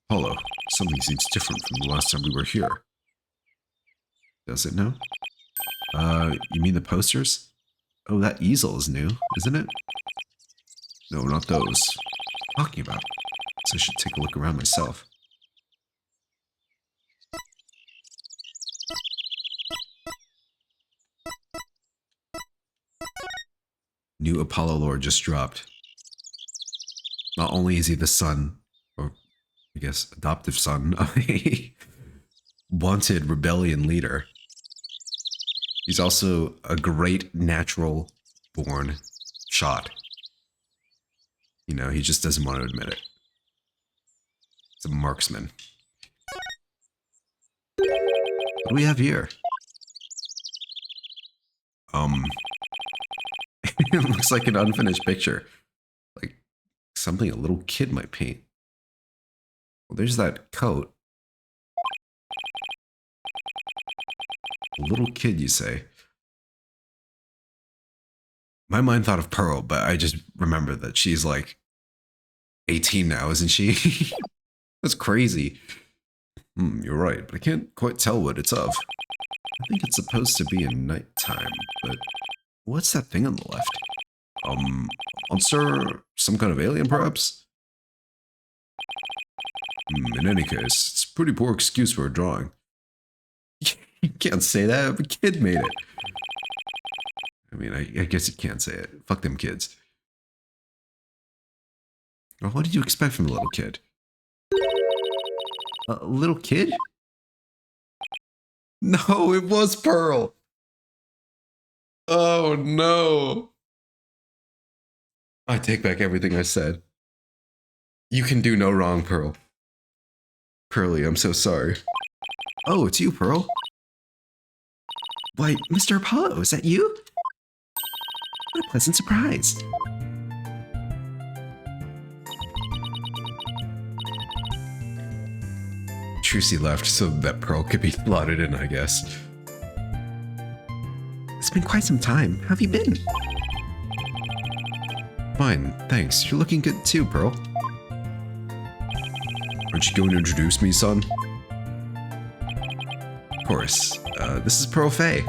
Hello. Something seems different from the last time we were here.
Does it now? You mean the posters? Oh, that easel is new, isn't it?
No, not those.
What are you talking about? So I should take a look around myself. New Apollo lore just dropped. Not only is he the son, or I guess adoptive son, of a wanted rebellion leader, he's also a great natural born shot. You know, he just doesn't want to admit it. He's a marksman. What do we have here? It looks like an unfinished picture. Like something a little kid might paint. Well, there's that coat. A little kid, you say? My mind thought of Pearl, but I just remember that she's like 18 now, isn't she? That's crazy.
You're right, but I can't quite tell what it's of.
I think it's supposed to be in nighttime, but what's that thing on the left?
Monster? Some kind of alien, perhaps? In any case, it's a pretty poor excuse for a drawing.
You can't say that. A kid made it. I mean, I guess you can't say it. Fuck them kids. Well, what did you expect from a little kid? A little kid? No, it was Pearl. Oh, no. I take back everything I said. You can do no wrong, Pearl. Pearly, I'm so sorry. Oh, it's you, Pearl. Why, Mr. Apollo, is that you? What a pleasant surprise. Trucy left so that Pearl could be slotted in, I guess. It's been quite some time. How have you been? Fine, thanks. You're looking good too, Pearl. Aren't you going to introduce me, son? Of course. This is Pearl Fay.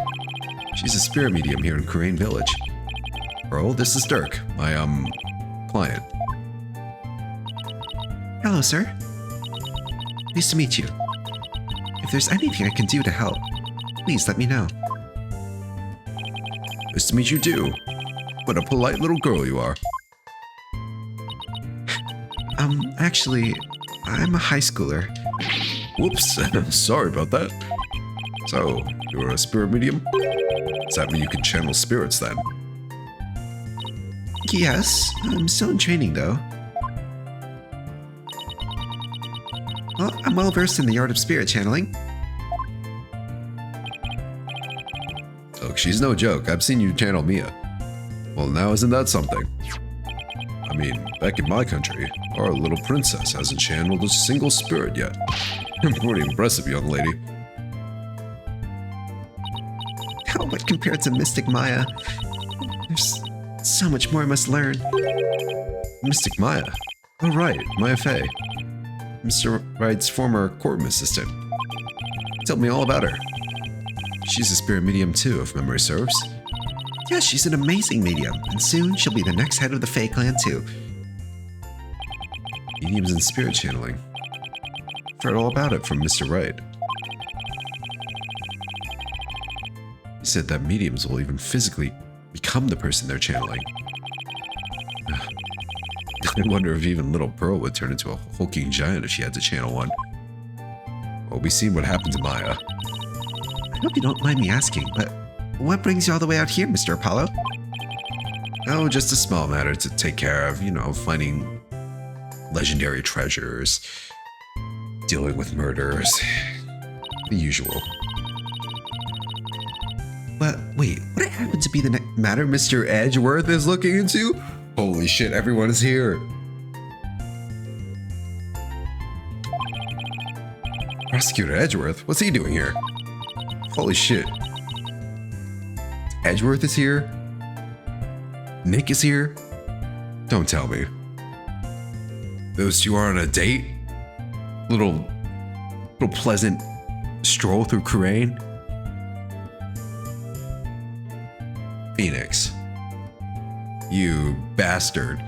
She's a spirit medium here in Crane Village. Pearl, this is Dirk, my, client.
Hello, sir. Nice to meet you. If there's anything I can do to help, please let me know.
Nice to meet you too. What a polite little girl you are.
Actually, I'm a high schooler.
Whoops, sorry about that. So, you're a spirit medium? Does that mean you can channel spirits then?
Yes, I'm still in training though. Well, I'm well versed in the art of spirit channeling.
Look, she's no joke. I've seen you channel Mia. Well, now isn't that something? I mean, back in my country, our little princess hasn't channeled a single spirit yet. Pretty impressive, young lady.
Oh, but compared to Mystic Maya, there's so much more I must learn.
Mystic Maya? Oh, right, Maya Fay. Mr. Wright's former courtroom assistant. Tell me all about her. She's a spirit medium too, if memory serves.
Yeah, she's an amazing medium, and soon she'll be the next head of the Fey clan too.
Mediums and spirit channeling. I've heard all about it from Mr. Wright. He said that mediums will even physically become the person they're channeling. I wonder if even little Pearl would turn into a hulking giant if she had to channel one. Well, we've seen what happened to Maya.
I hope you don't mind me asking, but what brings you all the way out here, Mr. Apollo?
Oh, just a small matter to take care of, you know, finding legendary treasures, dealing with murders, the usual.
But wait, what happened to be the
Matter Mr. Edgeworth is looking into? Holy shit, everyone is here. Prosecutor Edgeworth? What's he doing here? Holy shit. Edgeworth is here? Nick is here? Don't tell me. Those two are on a date? Little pleasant stroll through Crane? Phoenix. You bastard.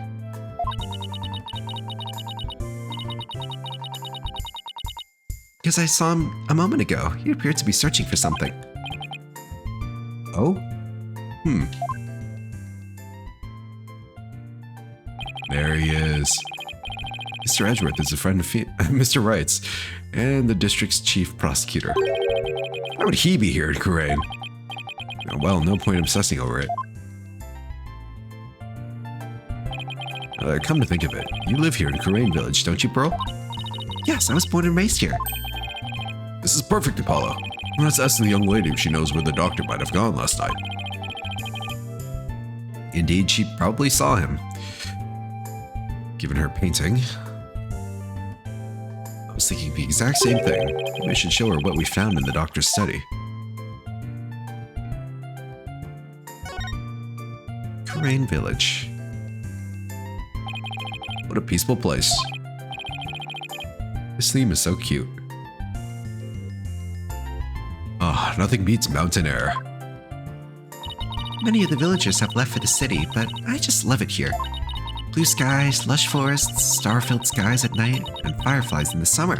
Because I saw him a moment ago. He appeared to be searching for something.
Oh? There he is. Mr. Edgeworth is a friend of Mr. Wright's and the district's chief prosecutor. Why would he be here in Crane? Well, no point obsessing over it. Come to think of it, you live here in Crane Village, don't you, Pearl?
Yes, I was born and raised here.
This is perfect, Apollo. Let's ask the young lady if she knows where the doctor might have gone last night. Indeed, she probably saw him. Given her painting, I was thinking the exact same thing. Maybe I should show her what we found in the doctor's study.
Crane Village.
What a peaceful place. This theme is so cute. Ah, nothing beats mountain air.
Many of the villagers have left for the city, but I just love it here. Blue skies, lush forests, star-filled skies at night, and fireflies in the summer.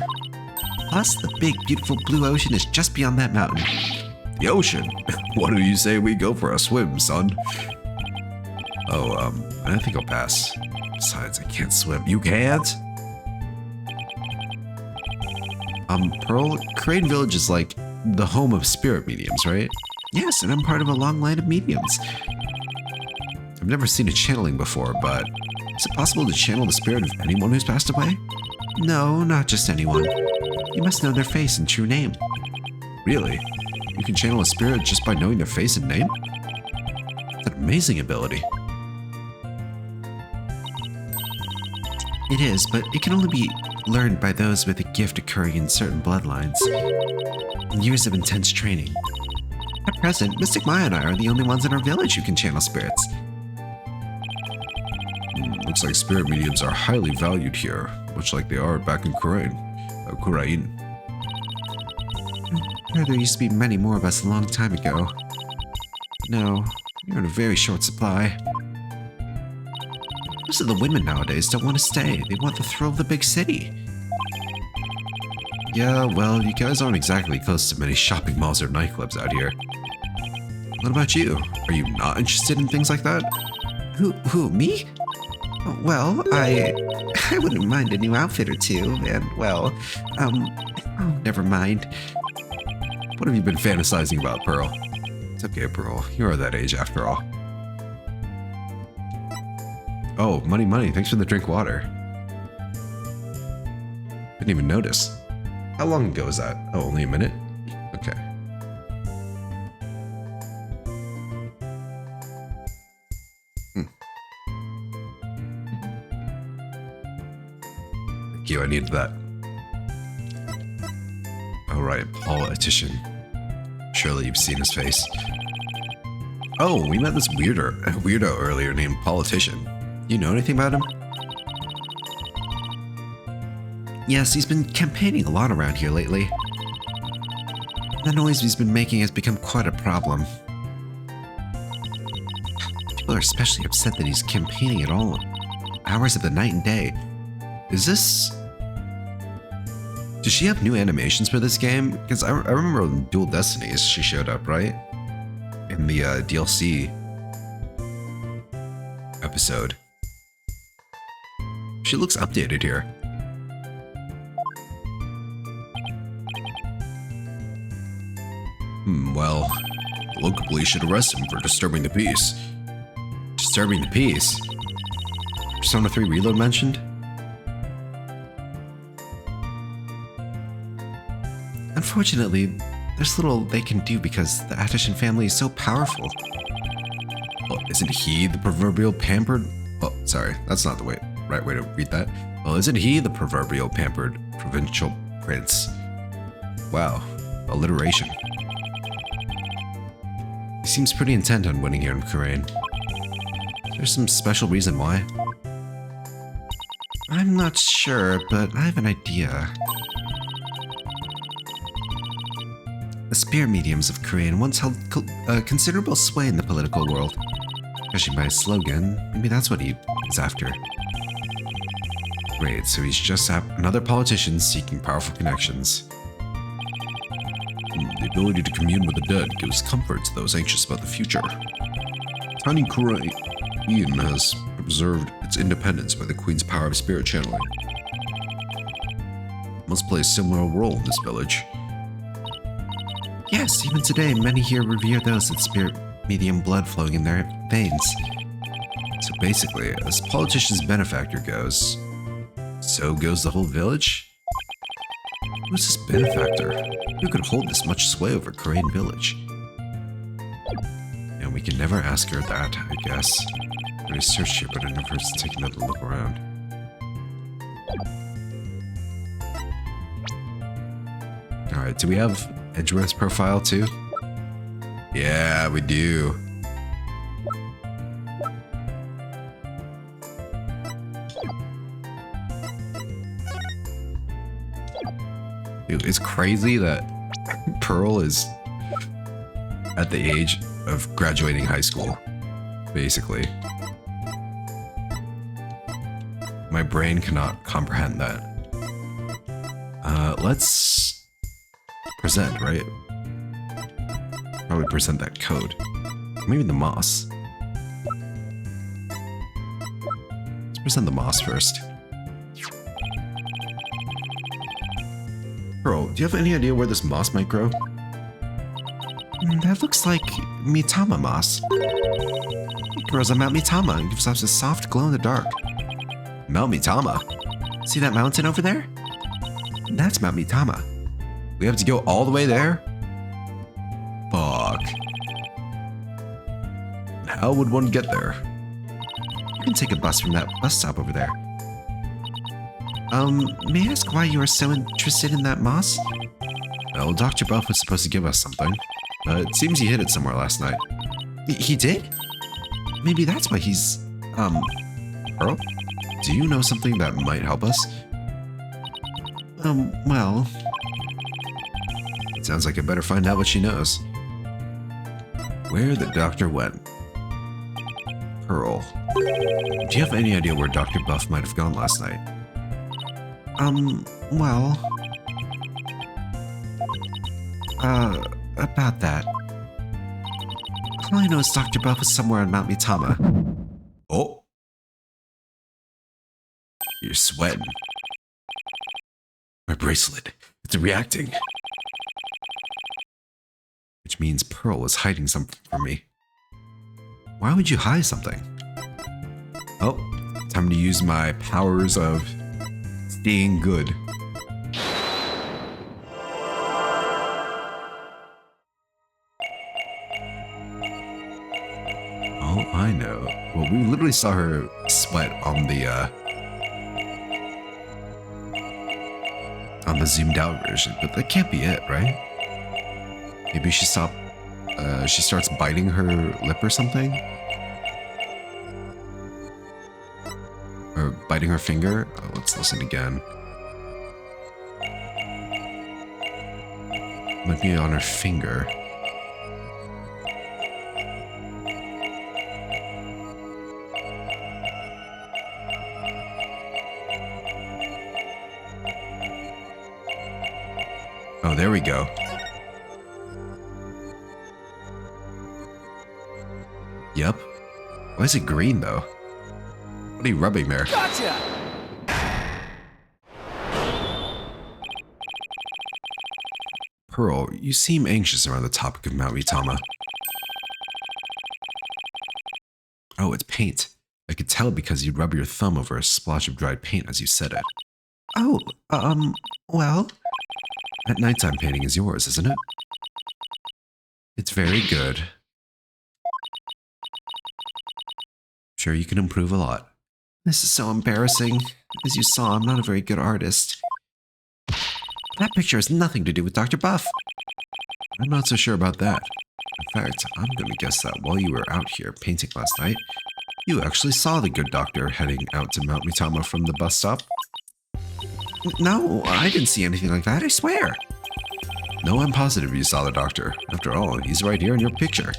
Plus, the big, beautiful blue ocean is just beyond that mountain.
The ocean? What do you say we go for a swim, son? Oh, I think I'll pass. Besides, I can't swim. You can't? Pearl, Crane Village is like the home of spirit mediums, right?
Yes, and I'm part of a long line of mediums.
I've never seen a channeling before, but is it possible to channel the spirit of anyone who's passed away?
No, not just anyone. You must know their face and true name.
Really? You can channel a spirit just by knowing their face and name? That's an amazing ability.
It is, but it can only be learned by those with a gift occurring in certain bloodlines. And years of intense training. At present, Mystic Maya and I are the only ones in our village who can channel spirits.
Looks like spirit mediums are highly valued here, much like they are back in Kurain.
There used to be many more of us a long time ago. No, you're in a very short supply. Most of the women nowadays don't want to stay. They want the thrill of the big city.
Yeah, well, you guys aren't exactly close to many shopping malls or nightclubs out here. What about you? Are you not interested in things like that?
Who, me? Well, I wouldn't mind a new outfit or two, and well, never mind.
What have you been fantasizing about, Pearl? It's okay, Pearl. You are that age after all. Oh, money. Thanks for the drink water. Didn't even notice. How long ago was that? Oh, only a minute? Okay. Thank you, I needed that. Alright, politician. Surely you've seen his face. Oh, we met this weirdo earlier named Politician. You know anything about him?
Yes, he's been campaigning a lot around here lately. The noise he's been making has become quite a problem. People are especially upset that he's campaigning at all hours of the night and day.
Is this... Does she have new animations for this game? Because I remember in Dual Destinies she showed up, right? In the DLC episode. She looks updated here. Well, the local police should arrest him for disturbing the peace. Disturbing the peace? Persona 3 Reload mentioned?
Unfortunately, there's little they can do because the Attishan family is so powerful.
Well, isn't he the proverbial pampered... Oh, sorry, that's not the right way to read that. Well, isn't he the proverbial pampered provincial prince? Wow, alliteration. He seems pretty intent on winning here in Kurain. There's some special reason why.
I'm not sure, but I have an idea. The spirit mediums of Kurain once held considerable sway in the political world. Judging by his slogan, maybe that's what he is after.
Great, so he's just another politician seeking powerful connections. The ability to commune with the dead gives comfort to those anxious about the future. Tiny Kurain has preserved its independence by the Queen's power of spirit channeling. Must play a similar role in this village.
Yes, even today, many here revere those with spirit medium blood flowing in their veins.
So basically, as politician's benefactor goes, so goes the whole village? Who's this benefactor? Who could hold this much sway over Kurain village? And we can never ask her that, I guess. I researched here, but I never taken another look around. Alright, do we have Edgeworth's profile too? Yeah, we do. Dude, it's crazy that Pearl is at the age of graduating high school, basically. My brain cannot comprehend that. Let's present, right? Probably present that code. Maybe the moss. Let's present the moss first. Pearl, do you have any idea where this moss might grow?
That looks like Mitama moss. It grows on Mount Mitama and gives off a soft glow in the dark.
Mount Mitama?
See that mountain over there? That's Mount Mitama.
We have to go all the way there? Fuck. How would one get there?
You can take a bus from that bus stop over there. May I ask why you are so interested in that moss?
Well, Dr. Buff was supposed to give us something. It seems he hid it somewhere last night.
He did? Maybe that's why he's,
Pearl? Do you know something that might help us?
Well,
It sounds like I better find out what she knows. Where the doctor went. Pearl. Do you have any idea where Dr. Buff might have gone last night?
well... about that. All I know is Dr. Buff was somewhere on Mount Mitama.
Oh. You're sweating. My bracelet. It's reacting. Which means Pearl was hiding something from me. Why would you hide something? Oh, time to use my powers of staying good. Oh, I know. Well, we literally saw her sweat on the zoomed out version, but that can't be it, right? Maybe she starts biting her lip or something? Or biting her finger? Oh, let's listen again. Might be on her finger. Oh, there we go. Yep. Why is it green, though? What are you rubbing there?
Gotcha!
Pearl, you seem anxious around the topic of Mount Mitama. Oh, it's paint. I could tell because you'd rub your thumb over a splotch of dried paint as you said it.
Oh, well...
That nighttime painting is yours, isn't it? It's very good. Sure, you can improve a lot.
This is so embarrassing. As you saw, I'm not a very good artist. That picture has nothing to do with Dr. Buff.
I'm not so sure about that. In fact, I'm going to guess that while you were out here painting last night, you actually saw the good doctor heading out to Mount Mitama from the bus stop.
No, I didn't see anything like that, I swear.
No, I'm positive you saw the doctor. After all, he's right here in your picture.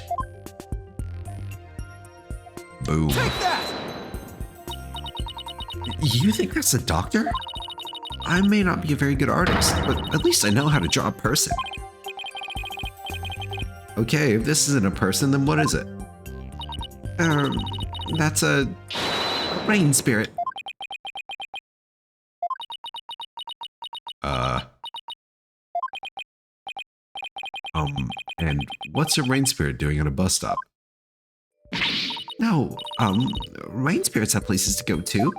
Boom.
Take that!
You think that's the doctor? I may not be a very good artist, but at least I know how to draw a person.
Okay, if this isn't a person, then what is it?
That's a rain spirit.
And what's a rain spirit doing at a bus stop?
No, rain spirits have places to go to.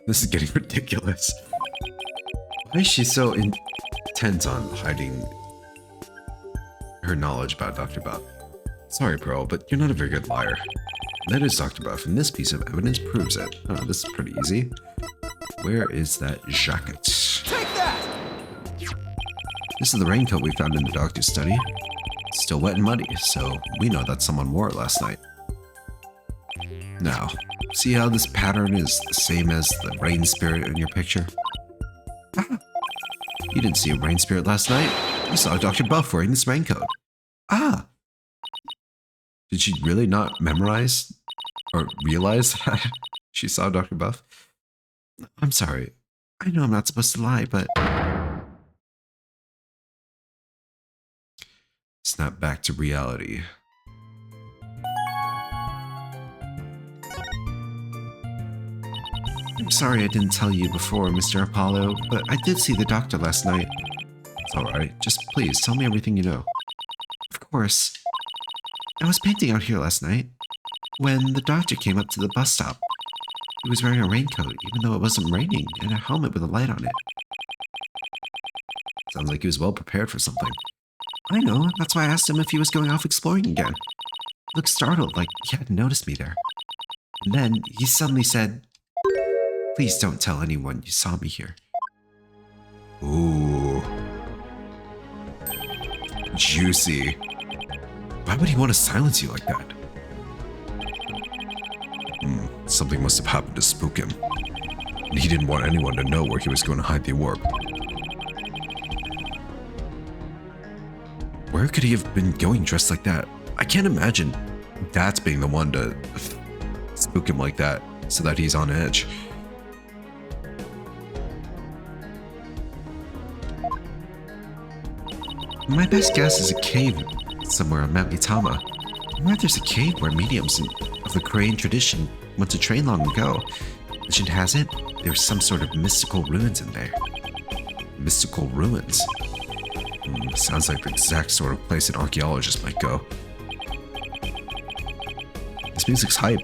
This is getting ridiculous. Why is she so intent on hiding her knowledge about Dr. Buff? Sorry, Pearl, but you're not a very good liar. That is Dr. Buff, and this piece of evidence proves it. Oh, this is pretty easy. Where is that jacket?
Take that!
This is the raincoat we found in the doctor's study. Still wet and muddy, so we know that someone wore it last night. Now, see how this pattern is the same as the rain spirit in your picture?
Ah,
You didn't see a rain spirit last night. You saw Dr. Buff wearing this raincoat.
ah,
Did she really not memorize or realize that she saw Dr. Buff?
I'm sorry. I know I'm not supposed to lie, but
Snap back to reality.
I'm sorry I didn't tell you before, Mr. Apollo, but I did see the doctor last night.
It's alright, just please tell me everything you know.
Of course. I was painting out here last night when the doctor came up to the bus stop. He was wearing a raincoat, even though it wasn't raining, and a helmet with a light on it.
Sounds like he was well prepared for something.
I know, that's why I asked him if he was going off exploring again. He looked startled, like he hadn't noticed me there. And then he suddenly said, "Please don't tell anyone you saw me here."
Ooh. Juicy. Why would he want to silence you like that? Something must have happened to spook him. And he didn't want anyone to know where he was going to hide the orb. Where could he have been going dressed like that? I can't imagine that's being the one to spook him like that so that he's on edge.
My best guess is a cave somewhere on Mount Itama. I wonder if there's a cave where mediums of the Korean tradition went to train long ago. Legend has it, there's some sort of mystical ruins in there.
Mystical ruins? Sounds like the exact sort of place an archaeologist might go. This music's hype.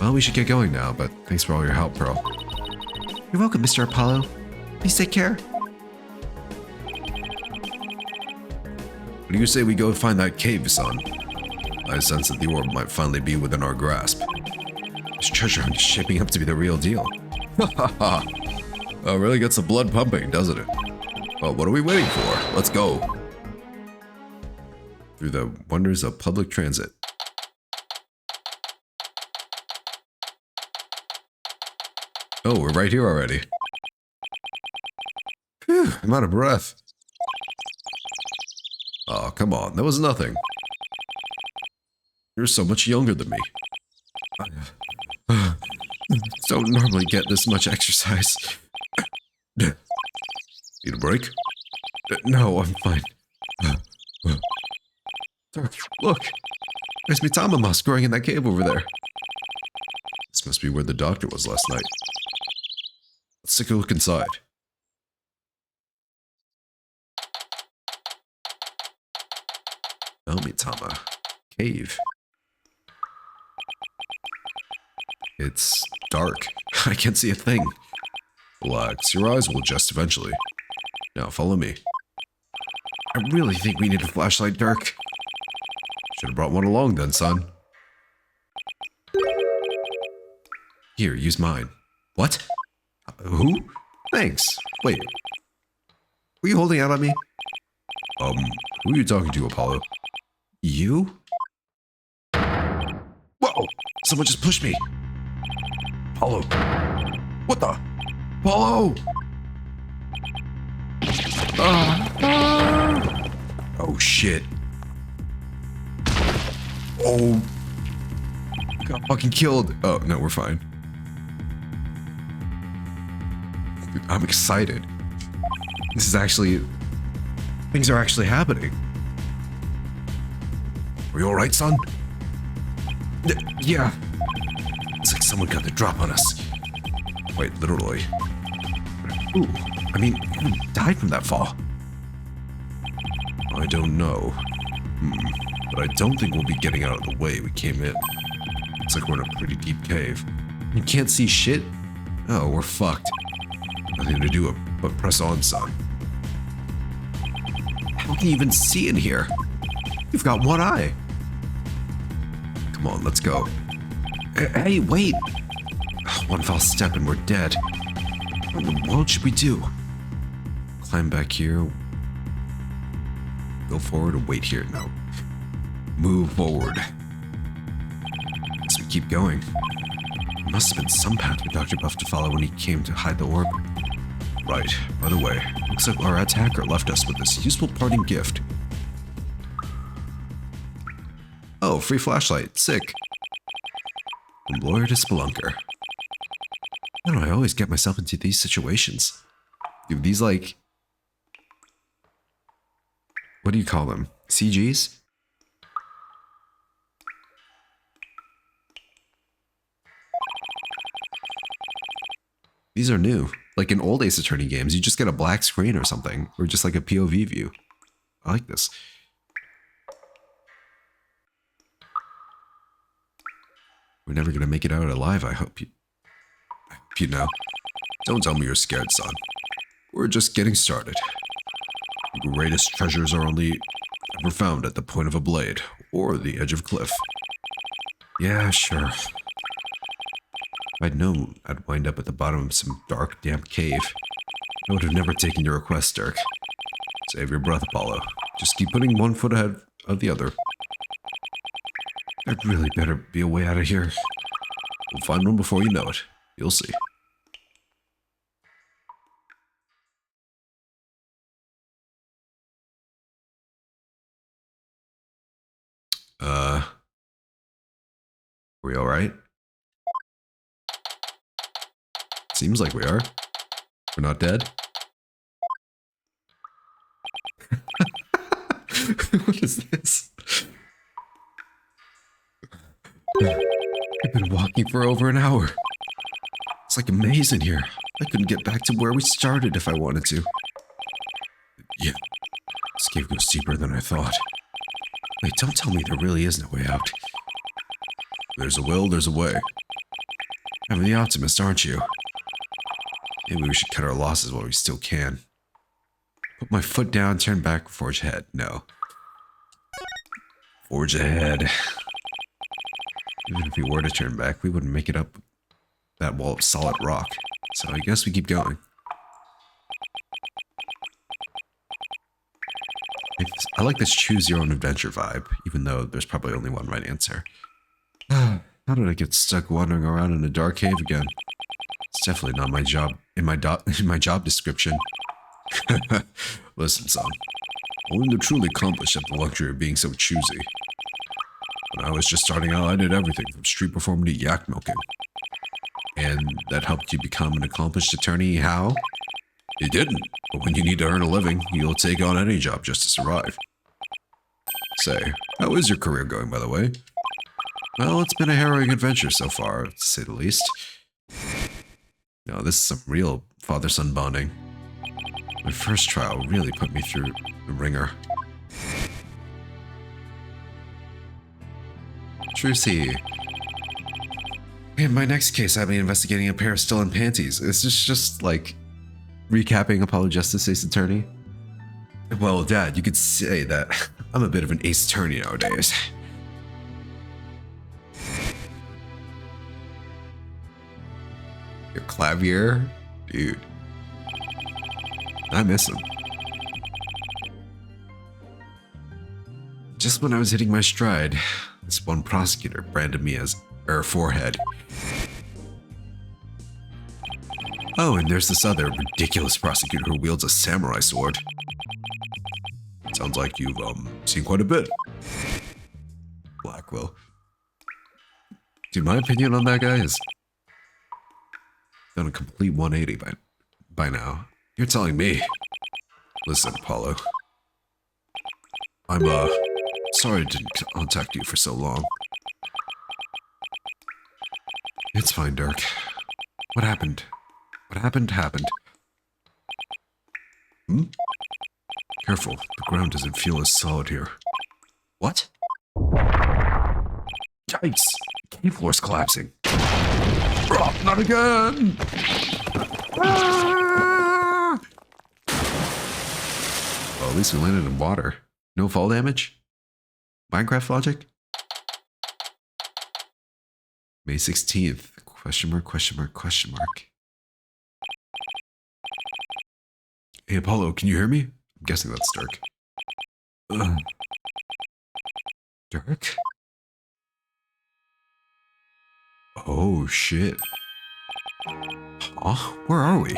Well, we should get going now, but thanks for all your help, Pearl.
You're welcome, Mr. Apollo. Please take care.
What do you say we go find that cave, son? I sense that the orb might finally be within our grasp. This treasure hunt is shaping up to be the real deal. Ha ha ha! Oh, really gets the blood pumping, doesn't it? Well, what are we waiting for? Let's go! Through the wonders of public transit. Oh, we're right here already. Phew, I'm out of breath. Oh, come on, that was nothing. You're so much younger than me. I don't normally get this much exercise. Need a break? No, I'm fine. Dark, look! There's Mitama moss growing in that cave over there. This must be where the doctor was last night. Let's take a look inside. Oh, Mitama. Cave. It's dark. I can't see a thing. Relax, your eyes will adjust eventually. Now follow me. I really think we need a flashlight, Dirk. Should have brought one along then, son. Here, use mine. What? Who? Thanks. Wait. Were you holding out on me? Who are you talking to, Apollo? You? Whoa! Someone just pushed me. Apollo. What the? Apollo! Oh, shit. Oh. Got fucking killed. Oh, no, we're fine. Dude, I'm excited. This is actually... Things are actually happening. Are you alright, son? Yeah. It's like someone got the drop on us. Wait, literally. Ooh, I mean, who died from that fall? I don't know. But I don't think we'll be getting out of the way we came in. Looks like we're in a pretty deep cave. You can't see shit? Oh, we're fucked. Nothing to do but press on, son. How can you even see in here? You've got one eye. Come on, let's go. Hey, wait! One false step and we're dead. What in the world should we do? Climb back here. Go forward or wait here? No. Move forward. As we keep going. There must have been some path for Dr. Buff to follow when he came to hide the orb. Right. By the way, looks like our attacker left us with this useful parting gift. Oh, free flashlight. Sick. From lawyer to spelunker. Why do I always get myself into these situations? Dude, these like... What do you call them? CGs? These are new. Like in old Ace Attorney games, you just get a black screen or something. Or just like a POV view. I like this. We're never gonna make it out alive, I hope you know. Don't tell me you're scared, son. We're just getting started. The greatest treasures are only ever found at the point of a blade, or the edge of a cliff. Yeah, sure. If I'd known I'd wind up at the bottom of some dark, damp cave, I would have never taken your request, Dirk. Save your breath, Apollo. Just keep putting one foot ahead of the other. There'd really better be a way out of here.
We'll find one before you know it. You'll see. Are we alright? Seems like we are. We're not dead. What is this? I've been walking for over an hour. It's like a maze in here. I couldn't get back to where we started if I wanted to. Yeah, this cave goes deeper than I thought. Wait, don't tell me there really is no way out. There's a will, there's a way. I'm the optimist, aren't you? Maybe we should cut our losses while we still can. Put my foot down, turn back, forge ahead. No. Forge ahead. Even if we were to turn back, we wouldn't make it up that wall of solid rock. So I guess we keep going. I like this choose your own adventure vibe, even though there's probably only one right answer. How did I get stuck wandering around in a dark cave again? It's definitely not my job in my job description. Listen, son. Only the truly accomplished have the luxury of being so choosy. When I was just starting out, I did everything from street performing to yak milking. And that helped you become an accomplished attorney how? It didn't, but when you need to earn a living, you'll take on any job just to survive. Say, how is your career going, by the way? Well, it's been a harrowing adventure so far, to say the least. No, this is some real father-son bonding. My first trial really put me through the ringer. Trucy. In my next case, I'll be investigating a pair of stolen panties. Is this just like recapping Apollo Justice Ace Attorney? Well, Dad, you could say that I'm a bit of an ace attorney nowadays. Your clavier? Dude. I miss him. Just when I was hitting my stride, this one prosecutor branded me as forehead. Oh, and there's this other ridiculous prosecutor who wields a samurai sword. Sounds like you've, seen quite a bit. Blackwell. Dude, my opinion on that guy is done a complete 180 by now. You're telling me. Listen, Apollo. I'm, sorry I didn't contact you for so long. It's fine, Dirk. What happened? What happened. Hmm? Careful, the ground doesn't feel as solid here. What? Yikes! The cave floor's collapsing. Oh, not again! Ah! Well, at least we landed in water. No fall damage? Minecraft logic? May 16th. Question mark, question mark, question mark. Hey, Apollo, can you hear me? I'm guessing that's Dirk. Dirk? Oh, shit. Huh? Where are we?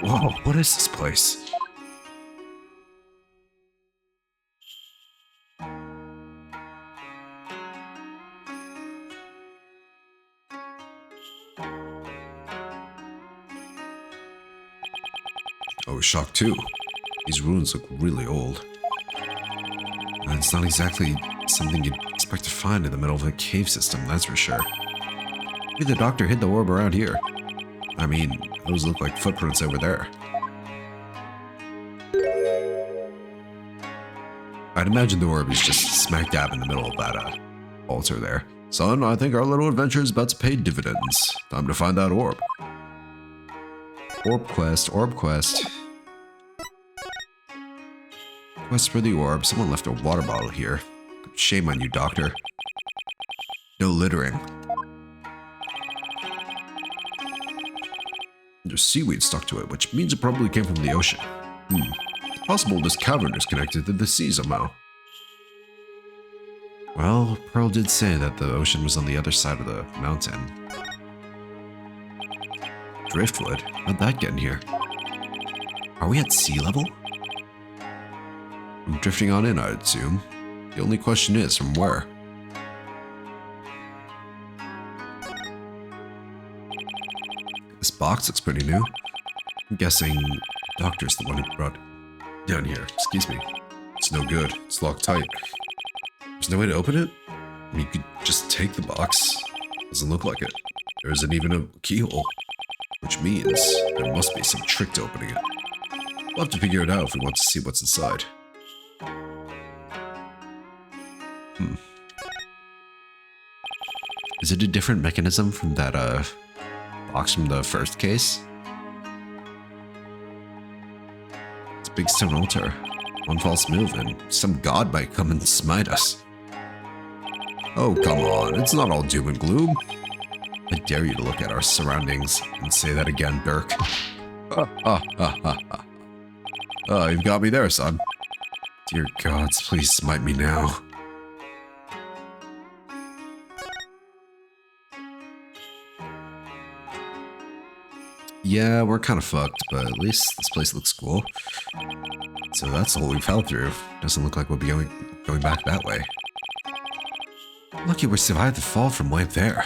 Whoa, what is this place? I was shocked too. These ruins look really old. And it's not exactly something you'd expect to find in the middle of a cave system, that's for sure. Maybe the doctor hid the orb around here. I mean, those look like footprints over there. I'd imagine the orb is just smack dab in the middle of that altar there. Son, I think our little adventure is about to pay dividends. Time to find that orb. Orb quest, orb quest. Quest for the orb. Someone left a water bottle here. Shame on you, doctor. No littering. There's seaweed stuck to it, which means it probably came from the ocean. It's possible this cavern is connected to the sea somehow.
Well, Pearl did say that the ocean was on the other side of the mountain. Driftwood? How'd that get in here? Are we at sea level? I'm drifting on in, I'd assume. The only question is, from where? This box looks pretty new. I'm guessing the doctor's the one who brought it down here. Excuse me. It's no good. It's locked tight. There's no way to open it? I mean, you could just take the box. Doesn't look like it. There isn't even a keyhole. Which means there must be some trick to opening it. We'll have to figure it out if we want to see what's inside. Is it a different mechanism from that box from the first case? It's a big stone altar. One false move and some god might come and smite us. Oh, come on. It's not all doom and gloom. I dare you to look at our surroundings and say that again, Dirk. Oh, you've got me there, son. Dear gods, please smite me now. Yeah, we're kind of fucked, but at least this place looks cool. So that's all we fell through. Doesn't look like we'll be going back that way. Lucky we survived the fall from way up there.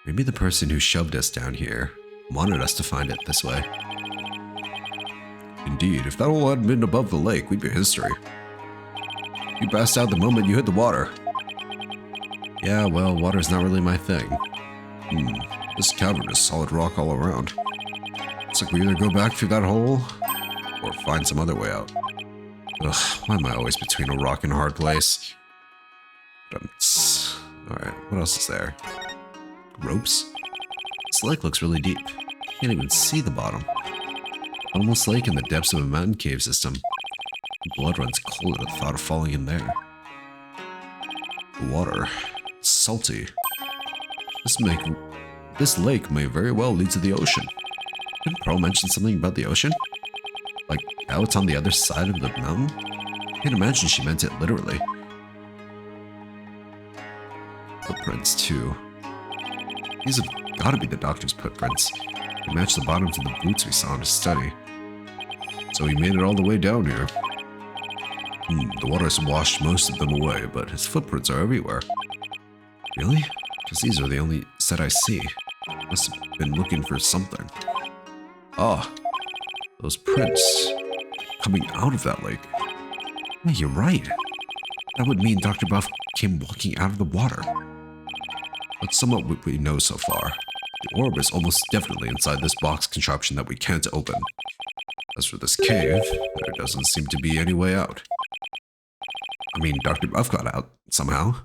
Maybe the person who shoved us down here wanted us to find it this way. Indeed, if that all had been above the lake, we'd be history. You passed out the moment you hit the water. Yeah, well, water's not really my thing. This cavern is solid rock all around. It's like we either go back through that hole, or find some other way out. Ugh, why am I always between a rock and a hard place? Alright, what else is there? Ropes? This lake looks really deep. Can't even see the bottom. Almost lake in the depths of a mountain cave system. Blood runs cold at the thought of falling in there. The water. It's salty. This lake may very well lead to the ocean. Didn't Pearl mention something about the ocean? Like, out on the other side of the mountain? I can't imagine she meant it literally. Footprints, too. These have gotta be the doctor's footprints. They match the bottoms of the boots we saw in his study. So he made it all the way down here. The water's washed most of them away, but his footprints are everywhere. Really? Because these are the only set I see. Must have been looking for something. Ah, those prints coming out of that lake. Yeah, you're right. That would mean Dr. Buff came walking out of the water. That's somewhat what we know so far. The orb is almost definitely inside this box contraption that we can't open. As for this cave, there doesn't seem to be any way out. I mean, Dr. Buff got out, somehow.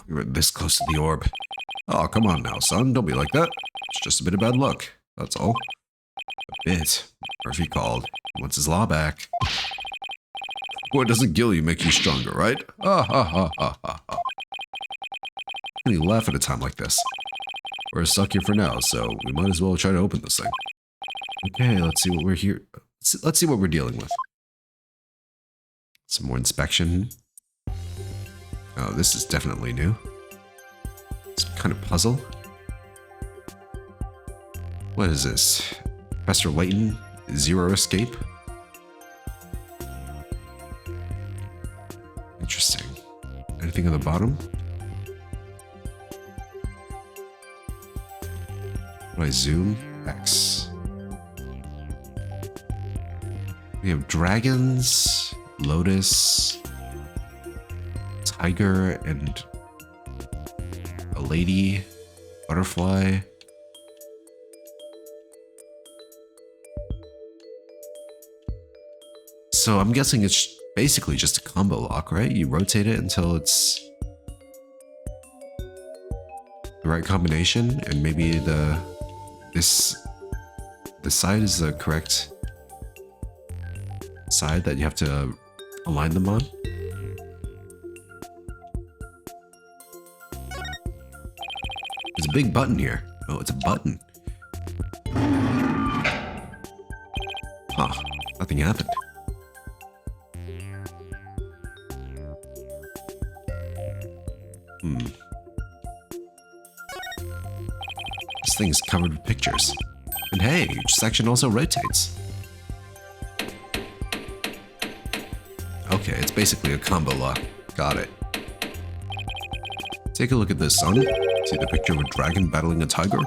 We were this close to the orb. Oh, come on now, son, don't be like that. It's just a bit of bad luck, that's all. A bit. Murphy called. He wants his law back. What doesn't kill you make you stronger, right? Ha ha ha ha ha ha. You laugh at a time like this. We're stuck here for now, so we might as well try to open this thing. Okay, let's see what we're here. Let's see what we're dealing with. Some more inspection. Oh, this is definitely new. Some kind of puzzle. What is this? Professor Layton, Zero Escape? Interesting. Anything on the bottom? When I zoom, X. We have dragons, lotus, tiger, and a lady, butterfly. So I'm guessing it's basically just a combo lock, right? You rotate it until it's the right combination, and maybe this side is the correct side that you have to align them on. There's a big button here. Oh, it's a button. Huh, nothing happened. This thing's covered with pictures. And hey, each section also rotates. Okay, it's basically a combo lock. Got it. Take a look at this, son. See the picture of a dragon battling a tiger?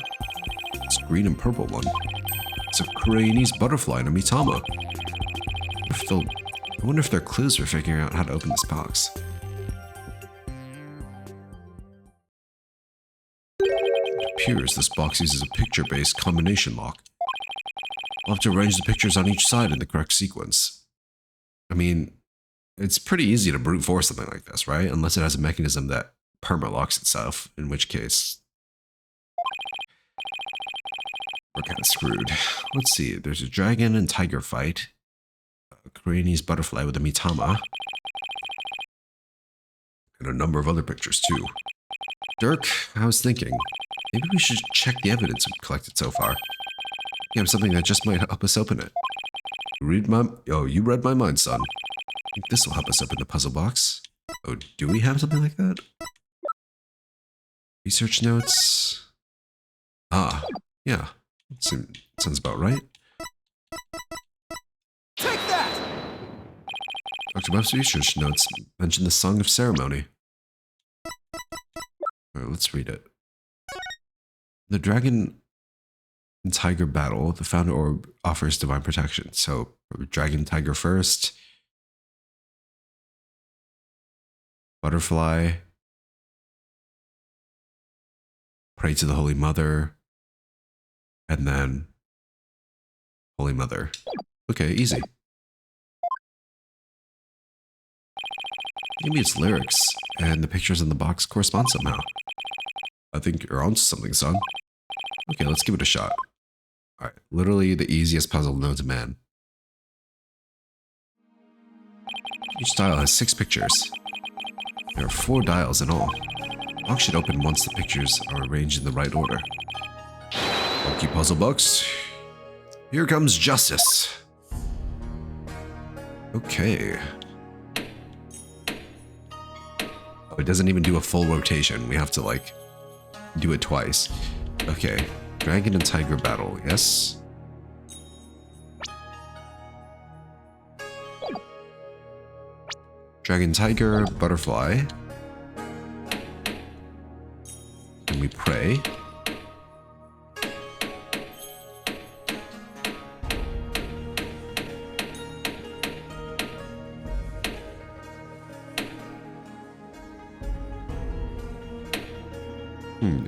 It's a green and purple one. It's a Chinese butterfly and a Mitama. I wonder if they're clues for figuring out how to open this box. It appears this box uses a picture-based combination lock. I'll have to arrange the pictures on each side in the correct sequence. I mean, it's pretty easy to brute force something like this, right? Unless it has a mechanism that perma-locks itself, in which case we're kind of screwed. Let's see, there's a dragon and tiger fight, a Chinese butterfly with a Mitama, and a number of other pictures too. Dirk, I was thinking, maybe we should check the evidence we've collected so far. We have something that just might help us open it. You read my mind, son. I think this will help us open the puzzle box. Oh, do we have something like that? Research notes. Ah, yeah. Sounds about right.
Take that!
Dr. Buff's research notes mention the Song of Ceremony. Alright, let's read it. The dragon and tiger battle, the founder orb offers divine protection. So, dragon, tiger first. Butterfly. Pray to the Holy Mother. And then Holy Mother. Okay, easy. Maybe it's lyrics, and the pictures in the box correspond somehow. I think you're onto something, son. Okay, let's give it a shot. Alright, literally the easiest puzzle known to man. Each tile has 6 pictures. There are 4 dials in all. The box should open once the pictures are arranged in the right order. Lucky puzzle box. Here comes justice. Okay. Oh, it doesn't even do a full rotation. We have to, like, do it twice. Okay. Dragon and tiger battle, yes? Dragon, tiger, butterfly. Can we pray?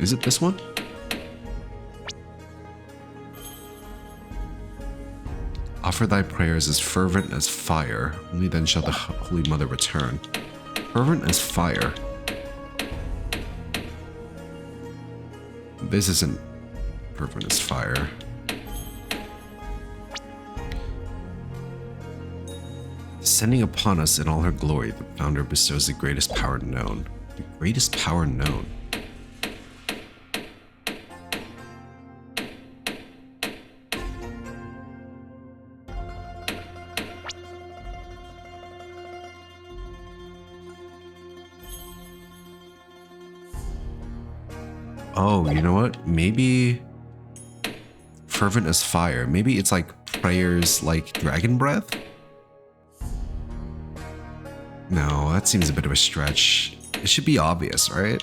Is it this one? Offer thy prayers as fervent as fire, only then shall the Holy Mother return. Fervent as fire. This isn't fervent as fire. Descending upon us in all her glory, the founder bestows the greatest power known. The greatest power known. Oh, you know what? Maybe fervent as fire. Maybe it's like prayers like dragon breath? No, that seems a bit of a stretch. It should be obvious, right?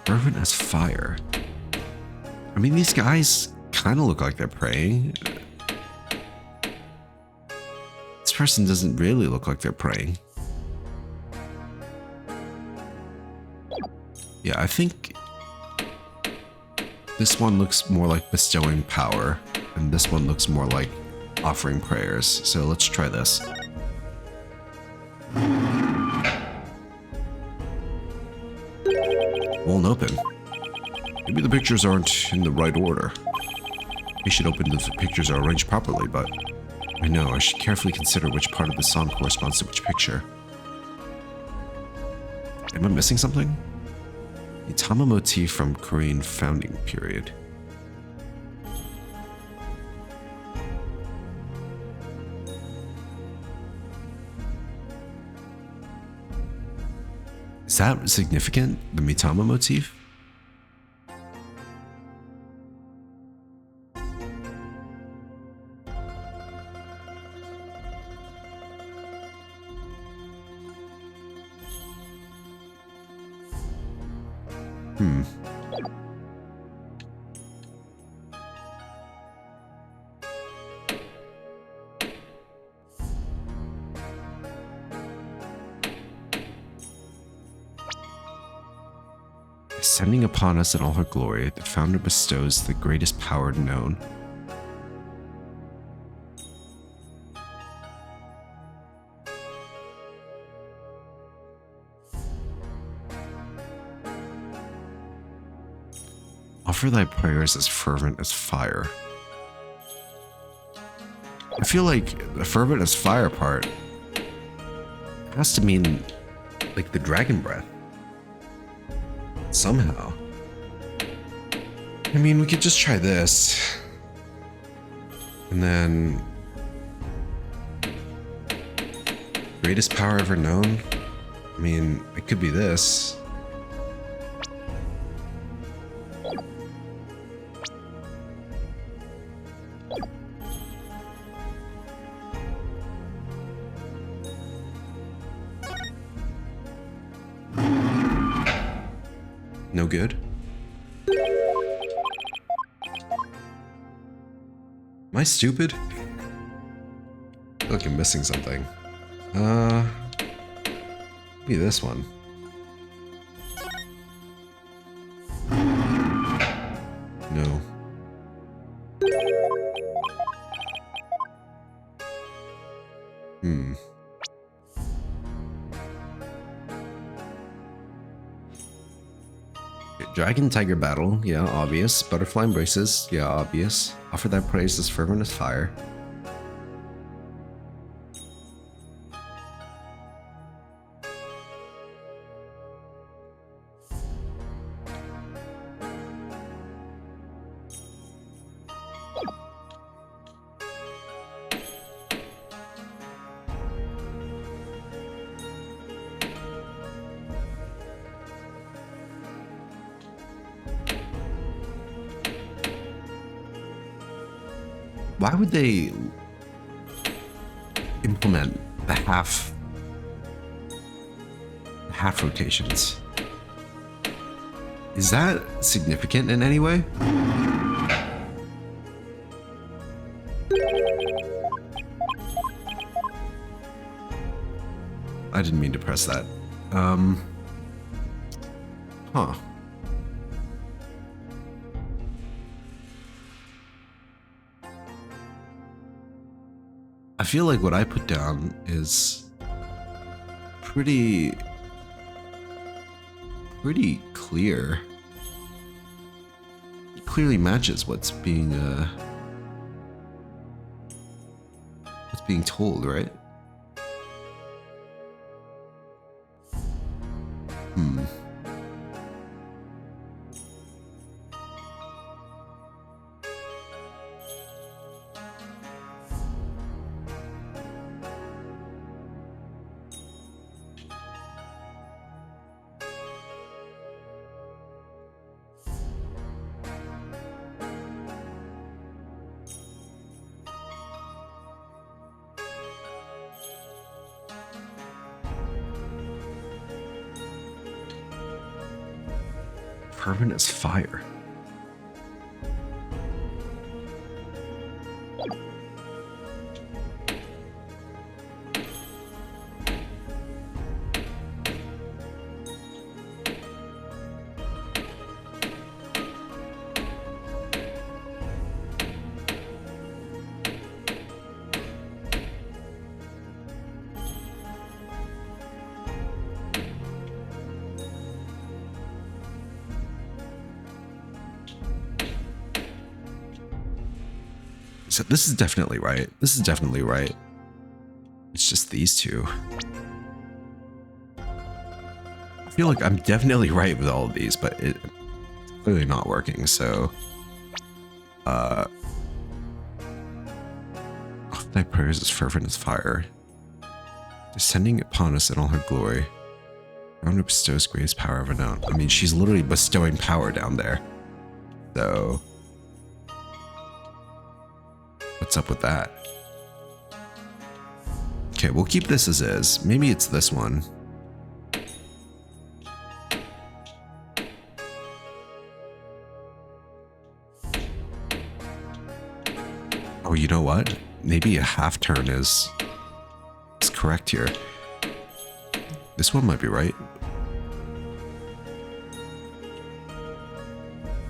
Fervent as fire. I mean, these guys kind of look like they're praying. This person doesn't really look like they're praying. Yeah, I think this one looks more like bestowing power, and this one looks more like offering prayers. So let's try this. Won't open. Maybe the pictures aren't in the right order. We should open if the pictures are arranged properly, but I know I should carefully consider which part of the song corresponds to which picture. Am I missing something? Mitama motif from Korean founding period. Is that significant? The Mitama motif? Descending upon us in all her glory, the founder bestows the greatest power known. Offer thy prayers as fervent as fire. I feel like the fervent as fire part has to mean like the dragon breath. Somehow. I mean, we could just try this. And then... greatest power ever known? I mean, it could be this. No good? Am I stupid? I feel like I'm missing something. Maybe this one. No. Dragon Tiger Battle, yeah, obvious. Butterfly Embraces, yeah, obvious. Offer thy praise as fervent as fire. Why would they implement the half rotations? Is that significant in any way? I didn't mean to press that. Huh. I feel like what I put down is pretty clear. It clearly matches what's being told, right? Fervent as fire. So this is definitely right. This is definitely right. It's just these two. I feel like I'm definitely right with all of these, but it's clearly not working, so... Thy prayers as fervent as fire, descending upon us in all her glory. Founder bestows greatest power ever known. I mean, she's literally bestowing power down there. So, what's up with that? Okay, we'll keep this as is. Maybe it's this one. Oh, you know what? Maybe a half turn is correct here. This one might be right.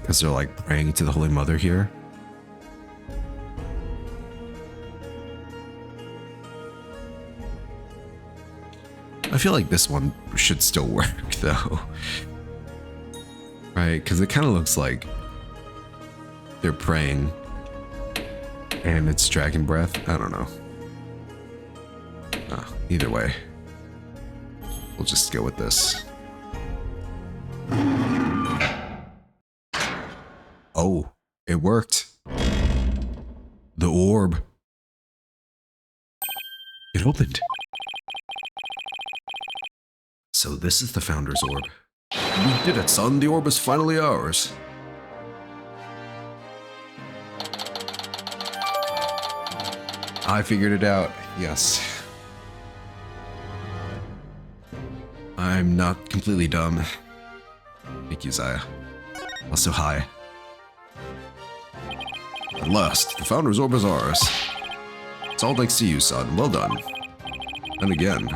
Because they're like praying to the Holy Mother here. I feel like this one should still work though. Right? Because it kind of looks like they're praying and it's dragon breath. I don't know. Either way, we'll just go with this. Oh, it worked. The orb. It opened. So this is the Founder's Orb.
We did it, son. The orb is finally ours.
I figured it out. Yes. I'm not completely dumb. Thank you, Zaya. Also, hi.
At last, the Founder's Orb is ours. It's all thanks to you, son. Well done. And again,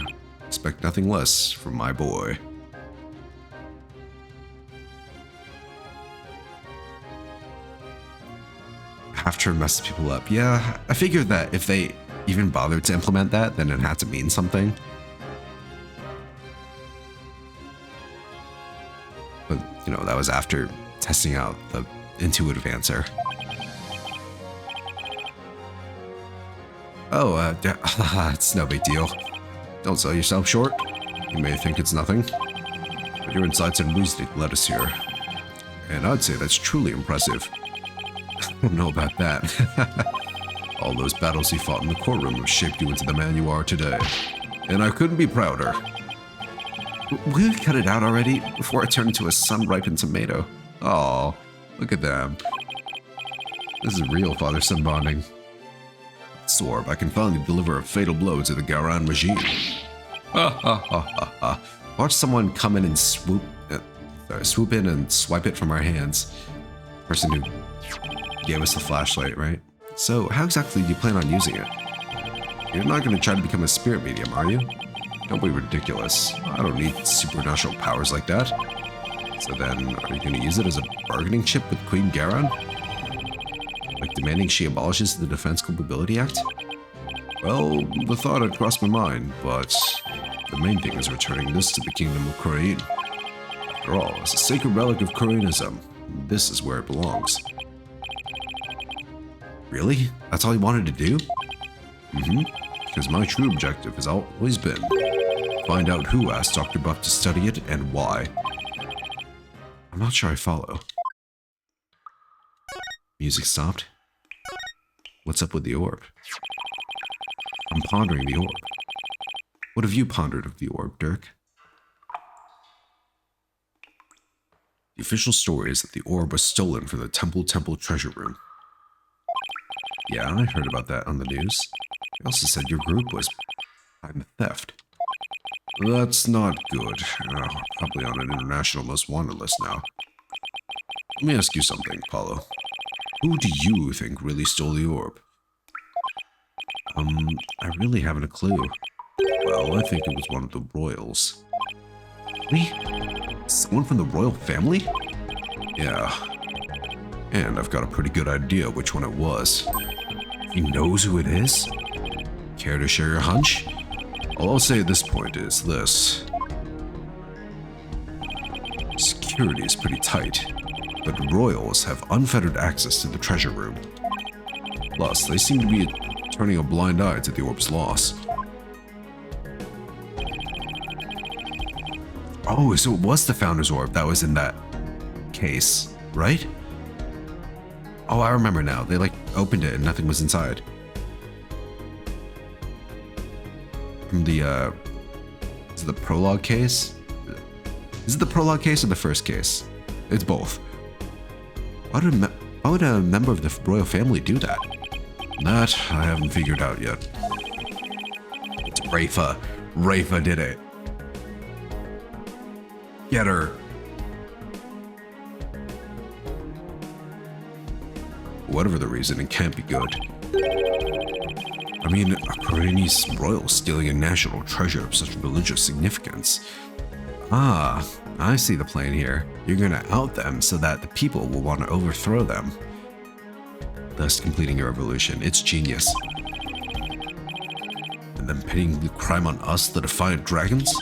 expect nothing less from my boy.
Half turn messes people up. Yeah, I figured that if they even bothered to implement that, then it had to mean something. But, you know, that was after testing out the intuitive answer. Oh, it's no big deal.
Don't sell yourself short. You may think it's nothing, but your insights and reasoning led us here. And I'd say that's truly impressive.
I don't know about that.
All those battles you fought in the courtroom have shaped you into the man you are today. And I couldn't be prouder.
Will you cut it out already before I turn into a sun-ripened tomato? Oh, look at them.
This is real father-son bonding. Sorb, I can finally deliver a fatal blow to the Garan regime.
Ha ha ha ha ha. Watch someone come in and swoop in and swipe it from our hands. Person who gave us the flashlight, right? So, how exactly do you plan on using it?
You're not going to try to become a spirit medium, are you? Don't be ridiculous. I don't need supernatural powers like that.
So then, are you going to use it as a bargaining chip with Queen Garan? Like demanding she abolishes the Defense Culpability Act?
Well, the thought had crossed my mind, but the main thing is returning this to the Kingdom of Korean. After all, as a sacred relic of Koreanism, this is where it belongs.
Really? That's all you wanted to do?
Because my true objective has always been find out who asked Dr. Buff to study it and why.
I'm not sure I follow. Music stopped. What's up with the orb? I'm pondering the orb. What have you pondered of the orb, Dirk?
The official story is that the orb was stolen from the Temple treasure room.
Yeah, I heard about that on the news. They also said your group was behind the theft.
That's not good. Probably on an international most wanted list now. Let me ask you something, Paulo. Who do you think really stole the orb?
I really haven't a clue.
Well, I think it was one of the royals.
Me? Someone from the royal family?
Yeah. And I've got a pretty good idea which one it was.
He knows who it is?
Care to share your hunch? All I'll say at this point is this. Security is pretty tight, but royals have unfettered access to the treasure room. Plus, they seem to be turning a blind eye to the orb's loss.
Oh, so it was the Founder's Orb that was in that case, right? Oh, I remember now. They like opened it and nothing was inside. From the prologue case?
Is it the prologue case or the first case?
It's both.
Why would a member of the royal family do that?
That I haven't figured out yet. It's Rafa. Rafa did it. Get her.
Whatever the reason, it can't be good.
I mean, a Koreanese royal stealing a national treasure of such religious significance.
Ah, I see the plan here. You're gonna out them so that the people will want to overthrow them, thus completing your revolution. It's genius.
And then pinning the crime on us, the Defiant Dragons?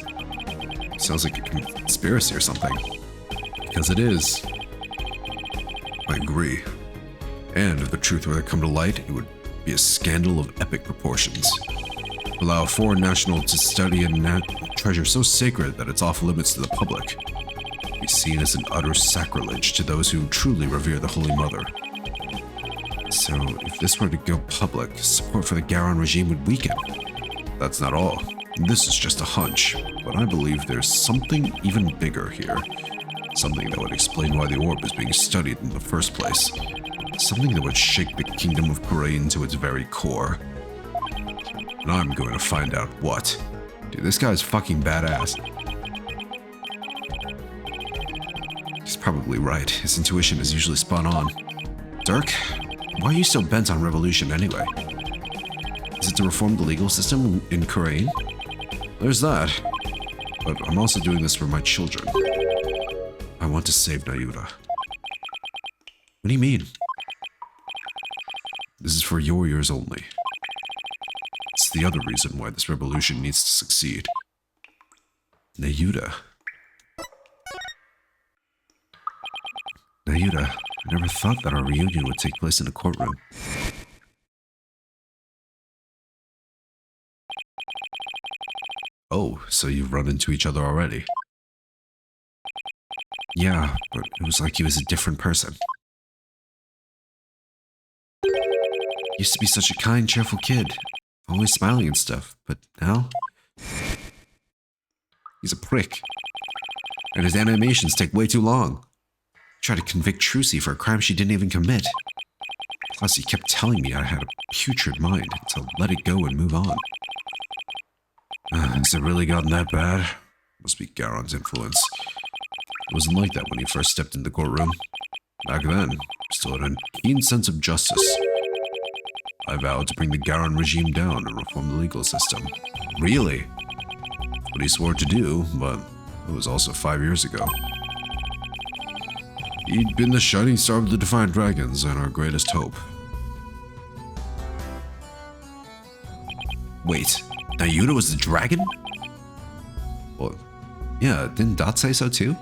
Sounds like a conspiracy or something.
Because it is.
I agree. And if the truth were to come to light, it would be a scandal of epic proportions. Allow a foreign national to study a treasure so sacred that it's off limits to the public. Be seen as an utter sacrilege to those who truly revere the Holy Mother.
So, if this were to go public, support for the Garon regime would weaken.
That's not all. This is just a hunch, but I believe there's something even bigger here. Something that would explain why the orb is being studied in the first place. Something that would shake the kingdom of Korean to its very core. And I'm going to find out what.
Dude, this guy's fucking badass. He's probably right. His intuition is usually spot on. Dirk, why are you so bent on revolution anyway? Is it to reform the legal system in Korean?
There's that. But I'm also doing this for my children.
I want to save Nayuta. What do you mean?
This is for your ears only. It's the other reason why this revolution needs to succeed.
Nayuta. Nayuta, I never thought that our reunion would take place in a courtroom.
Oh, so you've run into each other already?
Yeah, but it was like he was a different person. Used to be such a kind, cheerful kid, always smiling and stuff, but now he's a prick. And his animations take way too long. Tried to convict Trucy for a crime she didn't even commit. Plus, he kept telling me I had a putrid mind, to let it go and move on.
Has it really gotten that bad? Must be Garon's influence. It wasn't like that when he first stepped into the courtroom. Back then, still had a keen sense of justice. I vowed to bring the Garon regime down and reform the legal system.
Really?
What he swore to do, but it was also 5 years ago. He'd been the shining star of the Defiant Dragons and our greatest hope.
Wait, Nayuta was the dragon?
Well,
yeah, didn't Dot say so too?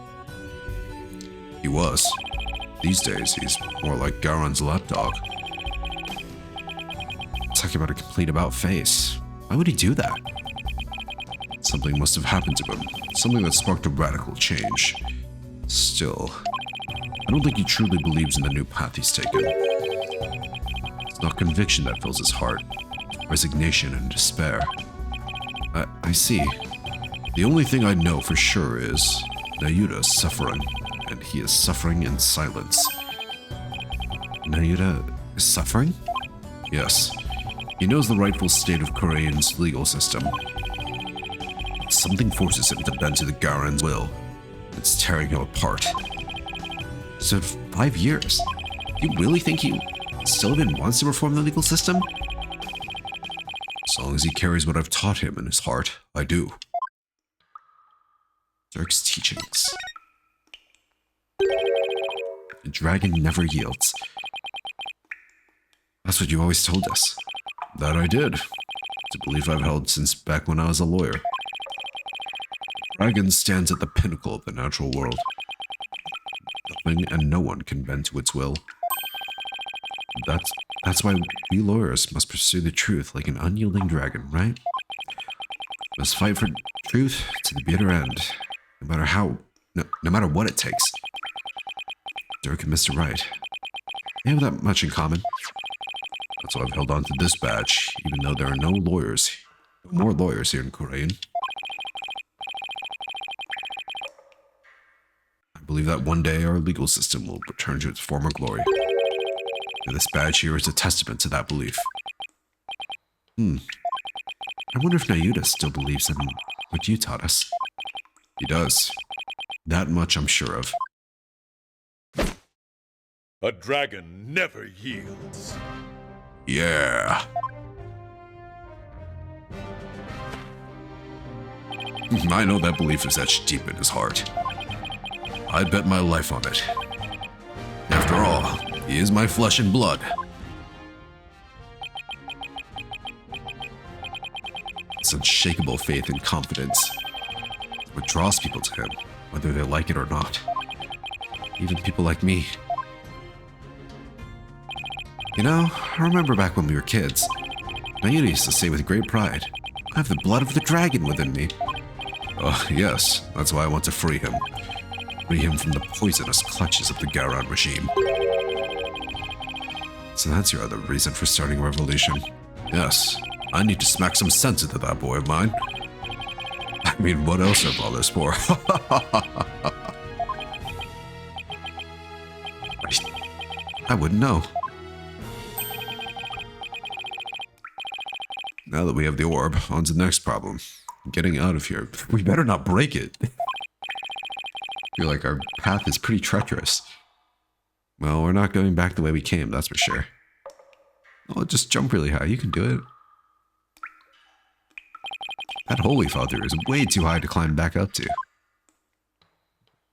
he was. These days, he's more like Garon's lapdog.
Talking about a complete about face. Why would he do that?
Something must have happened to him. Something that sparked a radical change. Still, I don't think he truly believes in the new path he's taken. It's not conviction that fills his heart. Resignation and despair.
I see.
The only thing I know for sure is Nayuta's suffering, and he is suffering in silence.
Nayuta is suffering?
Yes. He knows the rightful state of Korean's legal system. Something forces him to bend to the Garon's will. It's tearing him apart.
So 5 years? You really think he still even wants to reform the legal system?
As long as he carries what I've taught him in his heart, I do.
Dirk's teachings. The dragon never yields. That's what you always told us.
That I did. It's a belief I've held since back when I was a lawyer. Dragon stands at the pinnacle of the natural world. Nothing and no one can bend to its will.
That's why we lawyers must pursue the truth like an unyielding dragon, right? Must fight for truth to the bitter end, no matter what it takes. Dirk and Mr. Wright, they have that much in common.
That's why I've held on to this badge, even though there are no more lawyers here in Korean. believe that one day our legal system will return to its former glory. And this badge here is a testament to that belief.
I wonder if Nayuta still believes in what you taught us.
He does. That much I'm sure of.
A dragon never yields.
Yeah. I know that belief is etched deep in his heart. I'd bet my life on it. After all, he is my flesh and blood. This unshakable faith and confidence is what draws people to him, whether they like it or not. Even people like me.
You know, I remember back when we were kids. Nayuta used to say with great pride, I have the blood of the dragon within me.
Oh, yes, that's why I want to free him. Free him from the poisonous clutches of the Garon regime.
So that's your other reason for starting a revolution.
Yes, I need to smack some sense into that boy of mine. I mean, what else are all this for?
I wouldn't know.
Now that we have the orb, on to the next problem. Getting out of here. We better not break it.
I feel like our path is pretty treacherous.
Well, we're not going back the way we came, that's for sure.
Oh, just jump really high. You can do it.
That hole we fell through is way too high to climb back up to.
I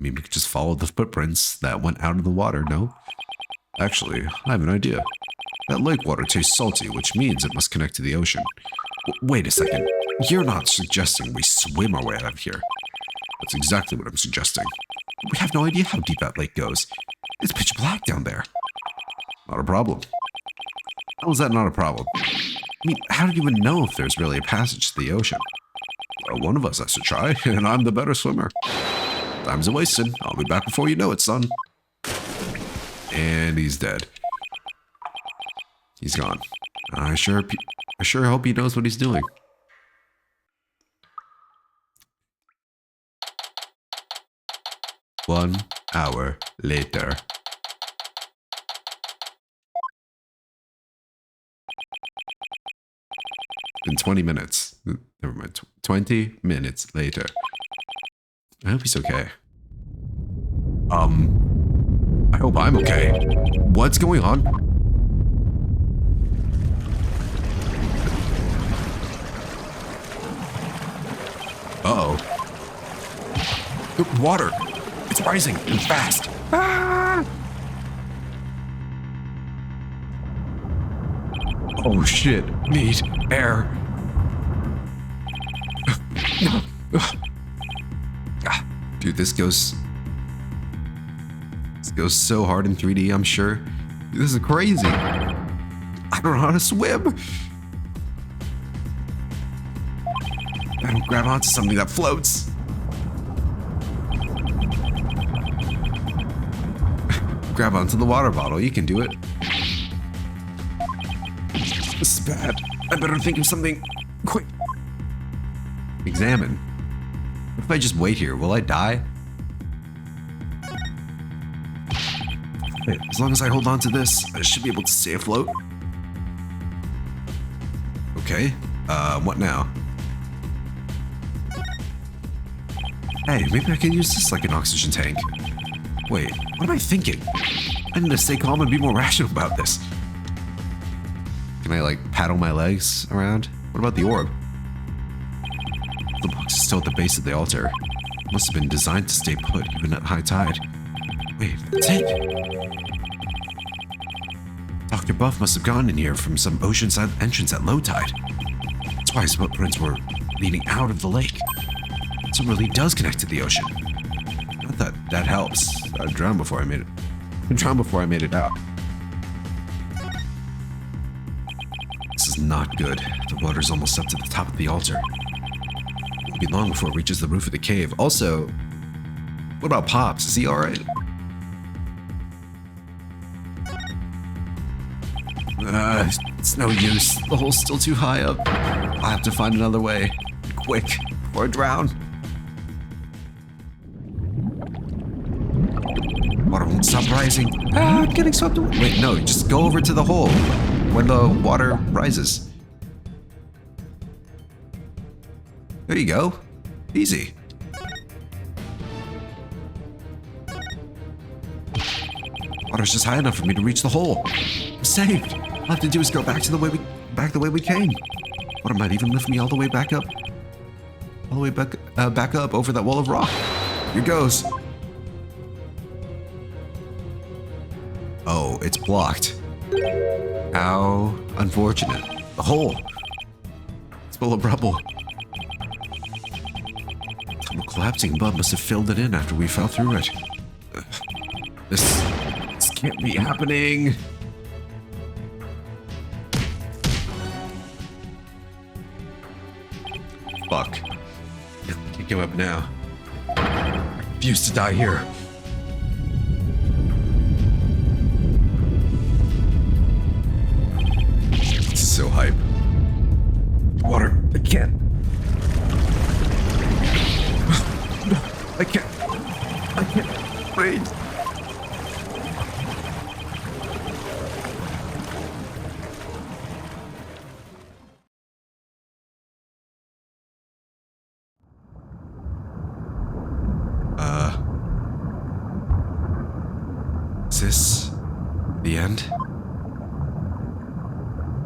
mean, we could just follow the footprints that went out of the water, no?
Actually, I have an idea. That lake water tastes salty, which means it must connect to the ocean.
Wait a second. You're not suggesting we swim our way out of here.
That's exactly what I'm suggesting.
We have no idea how deep that lake goes. It's pitch black down there.
Not a problem.
How is that not a problem? I mean, how do you even know if there's really a passage to the ocean?
Well, one of us has to try, and I'm the better swimmer. Time's a-wasting. I'll be back before you know it, son. And he's dead.
He's gone. I sure hope he knows what he's doing.
One hour later.
In 20 minutes. Never mind. 20 minutes later. I hope he's okay.
I hope I'm okay. What's going on? Uh-oh. The water. It's rising and fast. Ah! Oh shit. Need air.
Dude, this goes so hard in 3D, I'm sure. This is crazy. I don't know how to swim. I don't grab onto something that floats. Grab onto the water bottle. You can do it.
This is bad. I better think of something quick.
Examine. What if I just wait here? Will I die?
As long as I hold on to this, I should be able to stay afloat. Okay, what now?
Hey, maybe I can use this like an oxygen tank. Wait, what am I thinking? I need to stay calm and be more rational about this. Can I, like, paddle my legs around? What about the orb? The box is still at the base of the altar. It must have been designed to stay put even at high tide. Wait, that's it. Dr. Buff must have gone in here from some oceanside entrance at low tide. That's why his footprints were leading out of the lake. So it really does connect to the ocean. Not that that helps. I drowned before I made it. I drowned before I made it out. This is not good. The water's almost up to the top of the altar. It won't be long before it reaches the roof of the cave. Also, what about Pops? Is he alright? It's no use. The hole's still too high up. I'll have to find another way. Quick, before I drown. Water won't stop rising. Ah, I'm getting swept away. Wait, no, just go over to the hole when the water rises. There you go. Easy. Water's just high enough for me to reach the hole. I'm saved. All I have to do is go back the way we came. Water might even lift me all the way back up. All the way back up over that wall of rock. Here goes. Oh, it's blocked. How unfortunate. The hole. It's full of rubble. The collapsing above must have filled it in after we fell through it. This can't be happening. Fuck. Can't go up now. I refuse to die here. This is so hype. Water, I can't. I can't breathe. Is this the end?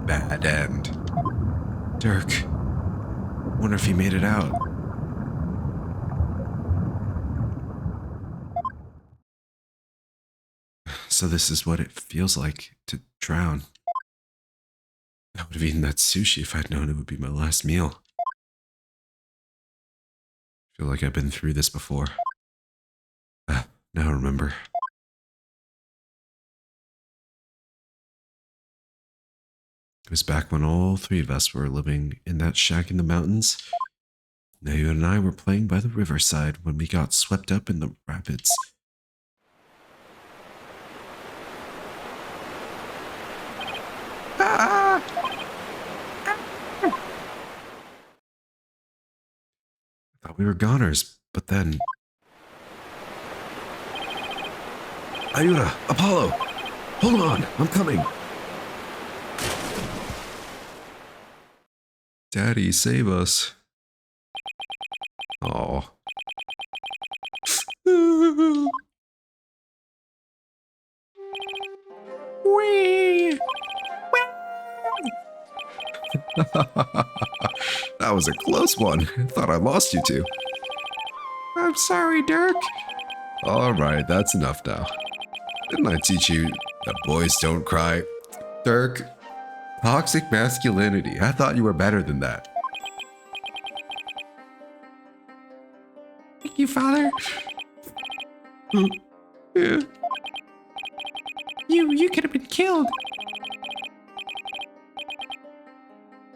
Bad end. Dirk, wonder if he made it out. So this is what it feels like to drown. I would have eaten that sushi if I'd known it would be my last meal. I feel like I've been through this before. Now I remember. It was back when all three of us were living in that shack in the mountains. Nayu and I were playing by the riverside when we got swept up in the rapids. Ah! I thought we were goners, but then... Ayuda, Apollo! Hold on, I'm coming! Daddy, save us. Oh. Wee! That was a close one. I thought I lost you two. I'm sorry, Dirk. All right, that's enough now. Didn't I teach you that boys don't cry? Dirk, toxic masculinity. I thought you were better than that. Thank you, Father. Yeah. You could have been killed.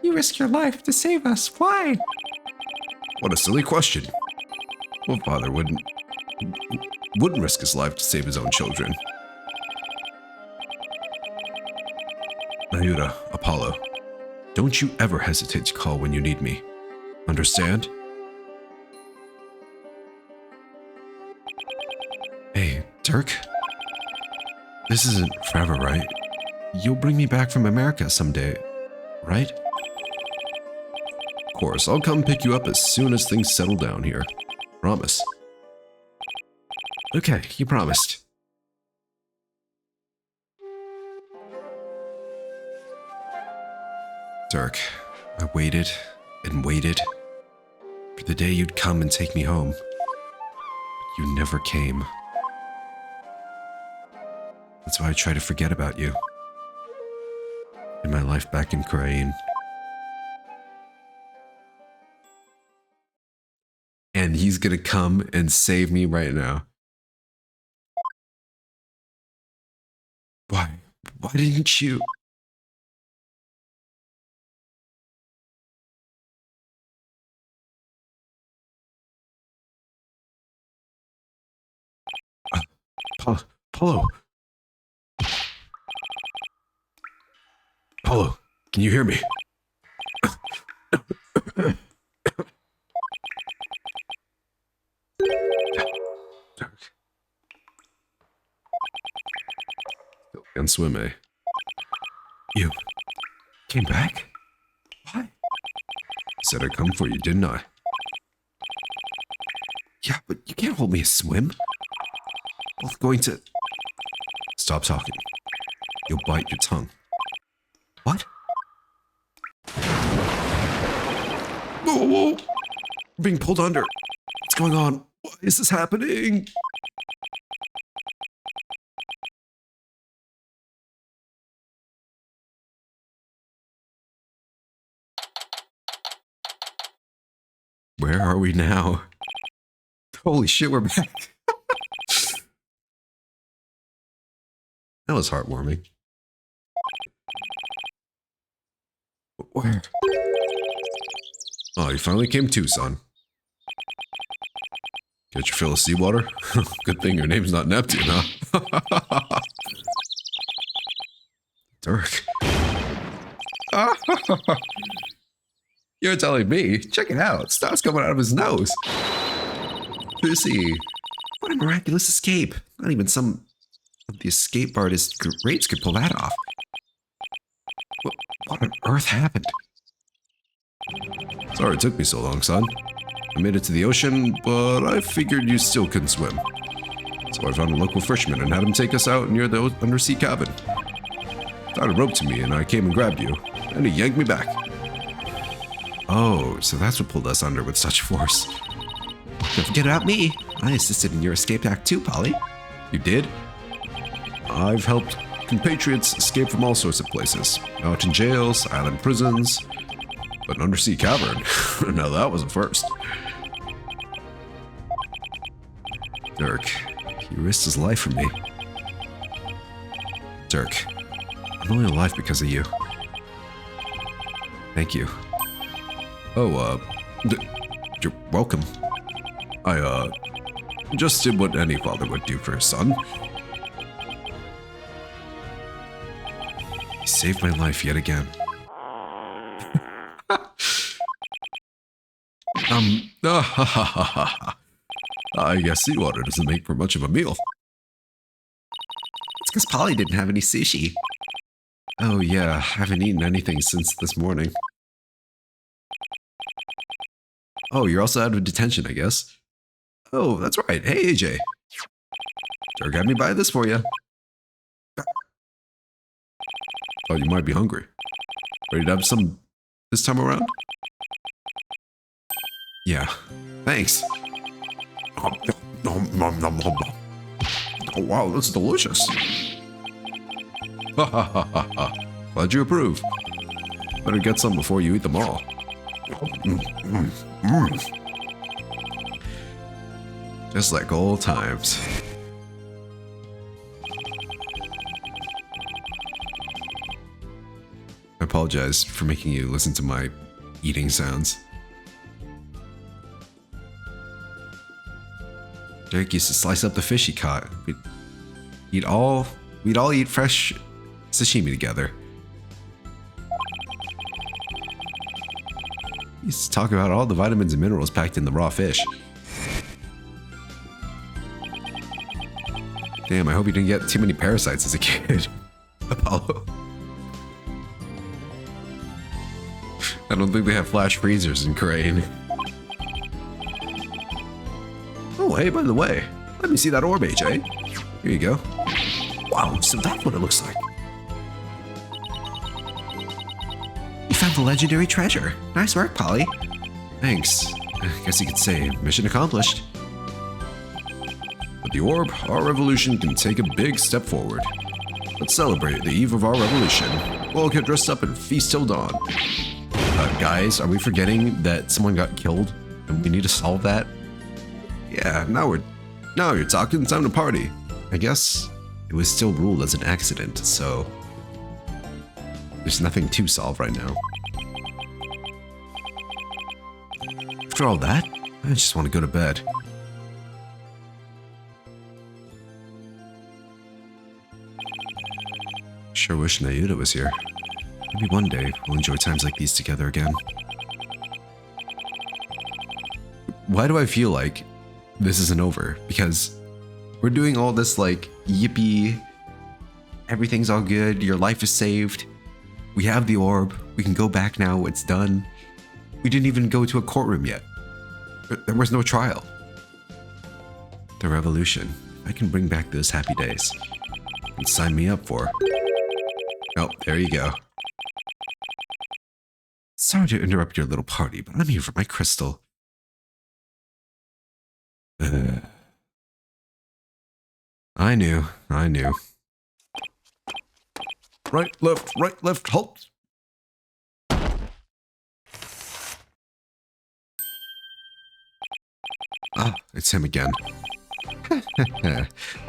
You risked your life to save us. Why? What a silly question. Well, father wouldn't risk his life to save his own children. Ayuda, Apollo, don't you ever hesitate to call when you need me. Understand? Hey, Dirk. This isn't forever, right? You'll bring me back from America someday, right? Of course, I'll come pick you up as soon as things settle down here. Promise. Okay, you promised. Dirk, I waited and waited for the day you'd come and take me home. But you never came. That's why I try to forget about you. In my life back in Korean. And he's gonna come and save me right now. Why? Why didn't you? Paulo. Paulo, can you hear me? Dirk.
Can't swim, eh?
You came back? Why?
Said I'd come for you, didn't I?
Yeah, but you can't hold me a swim. Both going to...
Stop talking. You'll bite your tongue.
What?
Whoa, whoa! I'm being pulled under. What's going on? Why is this happening? Where are we now? Holy shit, we're back. That was heartwarming. Where? Oh, you finally came to, son. Get your fill of seawater? Good thing your name's not Neptune, huh? Dirk. You're telling me? Check it out. Stuff's coming out of his nose. Pussy.
What a miraculous escape. Not even some of the escape artist greats could pull that off. What on earth happened?
Sorry it took me so long, son. I made it to the ocean, but I figured you still couldn't swim. So I found a local fisherman and had him take us out near the undersea cabin. Tied a rope to me and I came and grabbed you, and he yanked me back.
Oh, so that's what pulled us under with such force. Don't forget about me. I assisted in your escape act too, Polly.
You did? I've helped compatriots escape from all sorts of places. Mountain jails, island prisons, but an undersea cavern. Now that was a first. Dirk, he risked his life for me. Dirk, I'm only alive because of you. Thank you. Oh, you're welcome. I, just did what any father would do for his son. He saved my life yet again. I guess seawater doesn't make for much of a meal.
It's because Polly didn't have any sushi.
Oh yeah, I haven't eaten anything since this morning. Oh, you're also out of detention, I guess. Oh, that's right. Hey, AJ. Dirk had me buy this for you. Oh, you might be hungry. Ready to have some this time around? Yeah, thanks. Oh, wow, that's delicious. Ha ha ha ha ha. Glad you approve. Better get some before you eat them all. Just like old times. I apologize for making you listen to my eating sounds. Derek used to slice up the fish he caught. We'd all eat fresh sashimi together. He used to talk about all the vitamins and minerals packed in the raw fish. Damn, I hope you didn't get too many parasites as a kid, Apollo. I don't think they have flash freezers in Crane. Oh, hey, by the way, let me see that orb, AJ. Here you go. Wow, so that's what it looks like.
You found the legendary treasure. Nice work, Polly.
Thanks. I guess you could say mission accomplished. With the orb, our revolution can take a big step forward. Let's celebrate the eve of our revolution. We'll all get dressed up and feast till dawn. Guys, are we forgetting that someone got killed and we need to solve that? Yeah, now you're talking. Time to party. I guess it was still ruled as an accident, so there's nothing to solve right now. After all that, I just want to go to bed. Sure wish Nayuta was here. Maybe one day we'll enjoy times like these together again. Why do I feel like this isn't over? Because we're doing all this like yippee
Everything's all good. Your life is saved. We have the orb. We can go back now. It's done. We didn't even go to a courtroom yet. There was no trial. The revolution. I can bring back those happy days. And sign me up for. Oh, there you go. Sorry to interrupt your little party, but I'm here for my crystal. I knew.
Right, left, halt.
Ah, it's him again.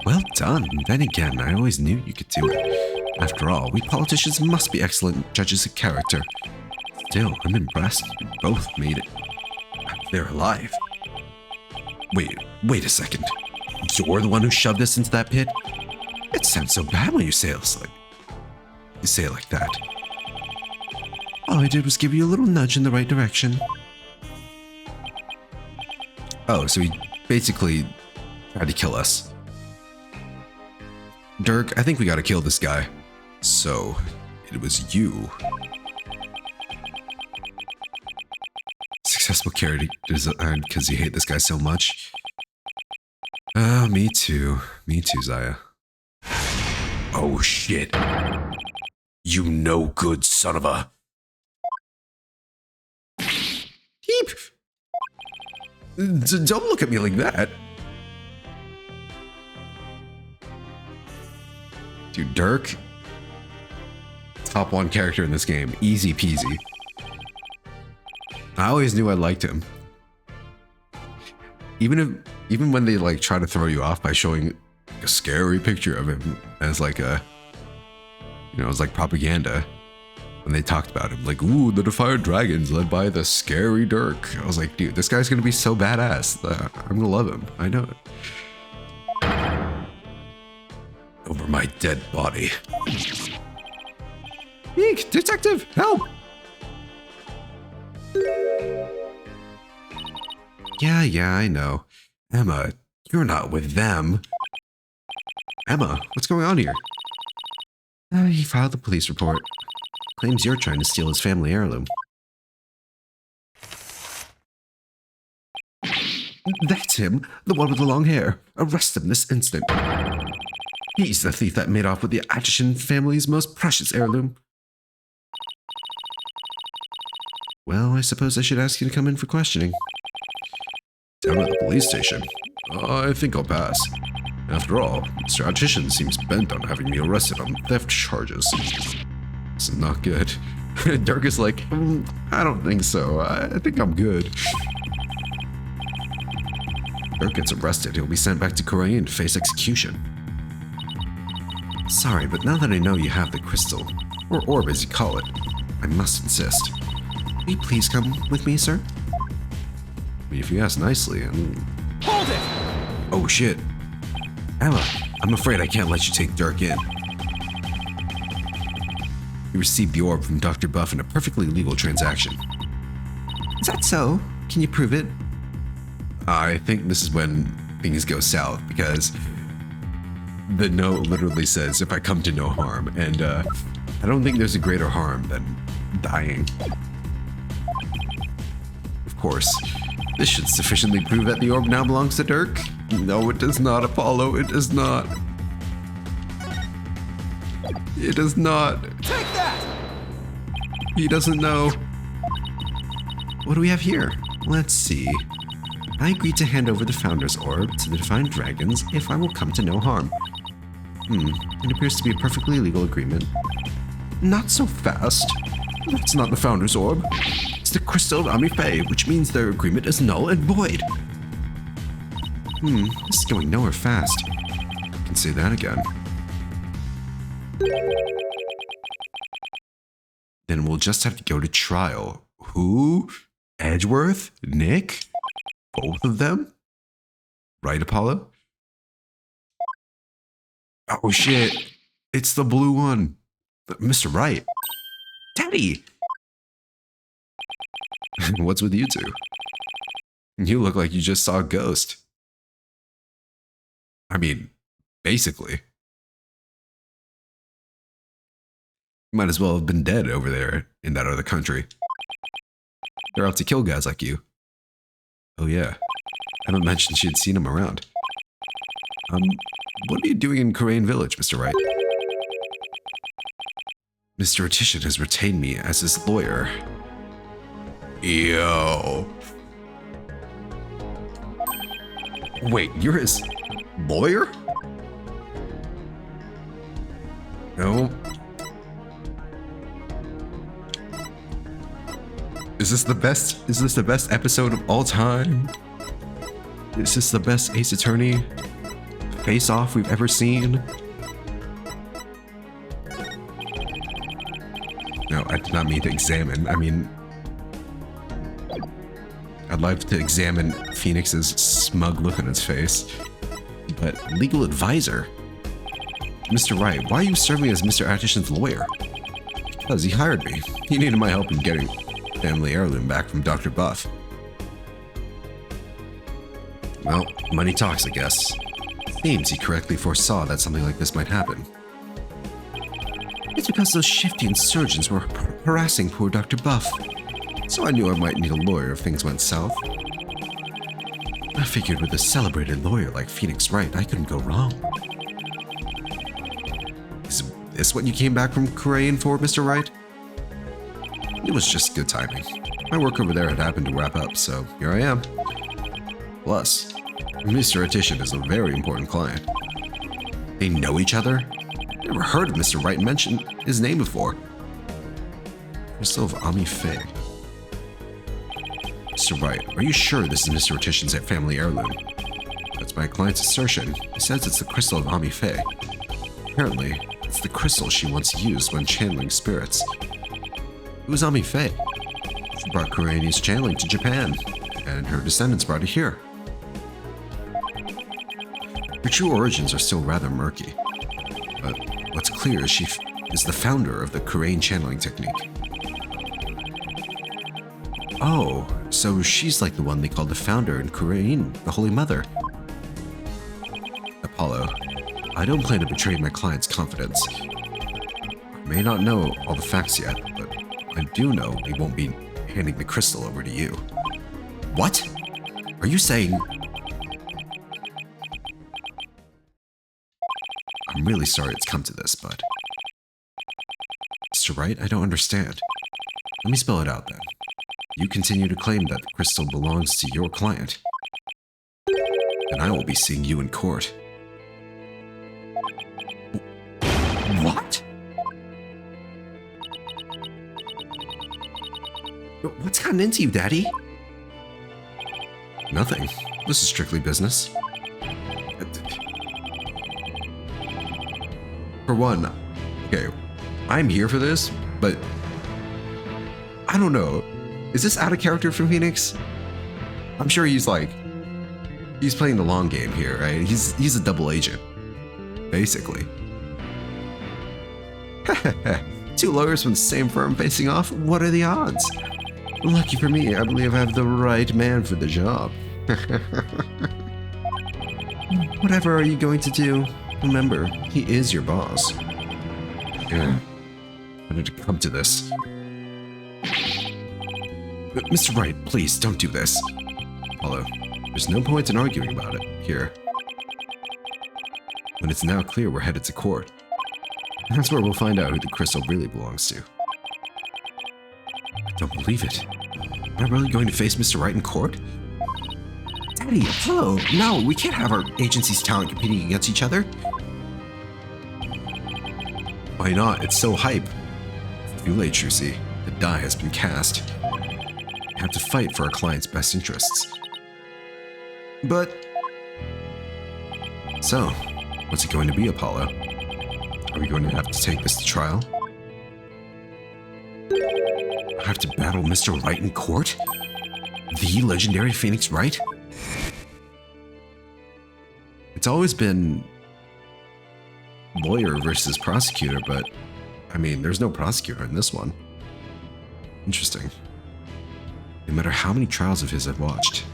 Well done. Then again, I always knew you could do it. After all, we politicians must be excellent judges of character. Still, I'm impressed. You both made it. They're alive. Wait a second. You're the one who shoved us into that pit? It sounds so bad when you say it like that. All I did was give you a little nudge in the right direction. Oh, so he basically tried to kill us. Dirk, I think we gotta kill this guy. So, it was you. Successful character design because you hate this guy so much. Me too. Me too, Zaya.
Oh shit. You no good son of a...
Heep! Don't look at me like that. Dude, Dirk. Top 1 character in this game. Easy peasy. I always knew I liked him. Even when they like try to throw you off by showing a scary picture of him as like a, you know, as like propaganda. When they talked about him, like, ooh, the Defiant Dragons led by the scary Dirk. I was like, dude, this guy's gonna be so badass. I'm gonna love him. I know it.
Over my dead body.
Eek, detective, help! Yeah, I know. Emma, you're not with them. Emma, what's going on here? He filed a police report. Claims you're trying to steal his family heirloom. That's him, the one with the long hair. Arrest him this instant. He's the thief that made off with the Atchison family's most precious heirloom. Well, I suppose I should ask you to come in for questioning.
Down at the police station. I think I'll pass. After all, Mr. Atchison seems bent on having me arrested on theft charges. This is not good.
Dirk is like, I don't think so. I think I'm good. Dirk gets arrested. He'll be sent back to Korea to face execution. Sorry, but now that I know you have the crystal, or orb as you call it, I must insist. Will you please come with me, sir?
I mean, if you ask nicely,
Hold it!
Oh shit.
Emma, I'm afraid I can't let you take Dirk in. You received the orb from Dr. Buff in a perfectly legal transaction. Is that so? Can you prove it? I think this is when things go south, because the note literally says, if I come to no harm, and I don't think there's a greater harm than dying. Of course, this should sufficiently prove that the orb now belongs to Dirk. No, it does not, Apollo. It does not. It does not.
Take that!
He doesn't know. What do we have here? Let's see. I agreed to hand over the Founder's Orb to the Defiant Dragons if I will come to no harm. It appears to be a perfectly legal agreement. Not so fast. That's not the Founder's Orb. It's the Crystal of Amife, which means their agreement is null and void. This is going nowhere fast. I can say that again. Then we'll just have to go to trial. Who? Edgeworth? Nick? Both of them? Right, Apollo? Oh shit. It's the blue one. Mr. Wright. Daddy! What's with you two? You look like you just saw a ghost. I mean, basically.
Might as well have been dead over there in that other country. They're out to kill guys like you. Oh yeah, I haven't mentioned she had seen him around. What are you doing in Korean Village, Mr. Wright? Mr. Atishan has retained me as his lawyer. Yo. Wait, you're his lawyer? No. Is this the best episode of all time? Is this the best Ace Attorney face-off we've ever seen? No, I did not mean to examine. I mean, I'd like to examine Phoenix's smug look on its face. But legal advisor? Mr. Wright, why are you serving as Mr. Atishan's lawyer? Because he hired me. He needed my help in getting family heirloom back from Dr. Buff. Well, money talks, I guess. Seems he correctly foresaw that something like this might happen. It's because those shifty insurgents were harassing poor Dr. Buff. So I knew I might need a lawyer if things went south. I figured with a celebrated lawyer like Phoenix Wright, I couldn't go wrong. Is this what you came back from Korean for, Mr. Wright? It was just good timing. My work over there had happened to wrap up, so here I am. Plus, Mr. Atishan is a very important client. They know each other? Never heard of Mr. Wright mention his name before. Crystal of Ami Faye. Mr. Wright, are you sure this is Mr. Atishan's family heirloom? That's my client's assertion. He says it's the Crystal of Ami Faye. Apparently, it's the crystal she once used when channeling spirits. Who was Ami Faye? She brought Koreanese channeling to Japan, and her descendants brought it here. Her true origins are still rather murky, but what's clear is she is the founder of the Korean channeling technique. Oh, so she's like the one they called the founder in Korean, the Holy Mother. Apollo, I don't plan to betray my client's confidence. I may not know all the facts yet, but I do know we won't be handing the crystal over to you. What? Are you saying... I'm really sorry it's come to this, but... Mr. Wright, I don't understand. Let me spell it out then. You continue to claim that the crystal belongs to your client. Then I will be seeing you in court. What? What's gotten into you, Daddy? Nothing. This is strictly business. For one, okay, I'm here for this, but I don't know. Is this out of character for Phoenix? I'm sure he's playing the long game here, right? He's a double agent, basically. Two lawyers from the same firm facing off? What are the odds? Lucky for me, I believe I have the right man for the job. Whatever are you going to do? Remember, he is your boss. Yeah. How did it come to this? Mr. Wright, please don't do this. Apollo, there's no point in arguing about it here. When it's now clear we're headed to court, that's where we'll find out who the crystal really belongs to. I don't believe it. Am I really going to face Mr. Wright in court? Daddy, Apollo, no, we can't have our agency's talent competing against each other. Why not? It's so hype. It's too late, Trucy. The die has been cast. We have to fight for our client's best interests. But... So, what's it going to be, Apollo? Are we going to have to take this to trial? I have to battle Mr. Wright in court? The legendary Phoenix Wright? It's always been lawyer versus prosecutor, but I mean, there's no prosecutor in this one. Interesting. No matter how many trials of his I've watched,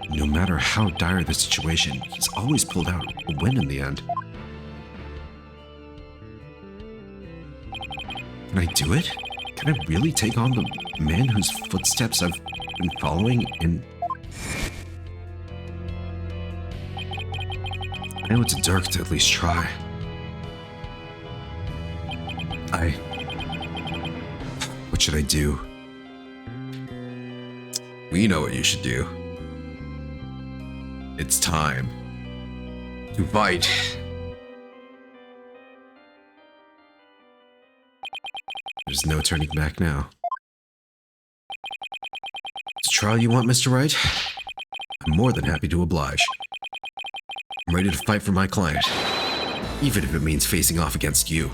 no matter how dire the situation, he's always pulled out a win in the end.
Can I do it? Can I really take on the man whose footsteps I've been following and... I owe it to Dirk to at least try. What should I do?
We know what you should do. It's time to fight.
There's no turning back now. It's a trial you want, Mr. Wright? I'm more than happy to oblige. I'm ready to fight for my client, even if it means facing off against you.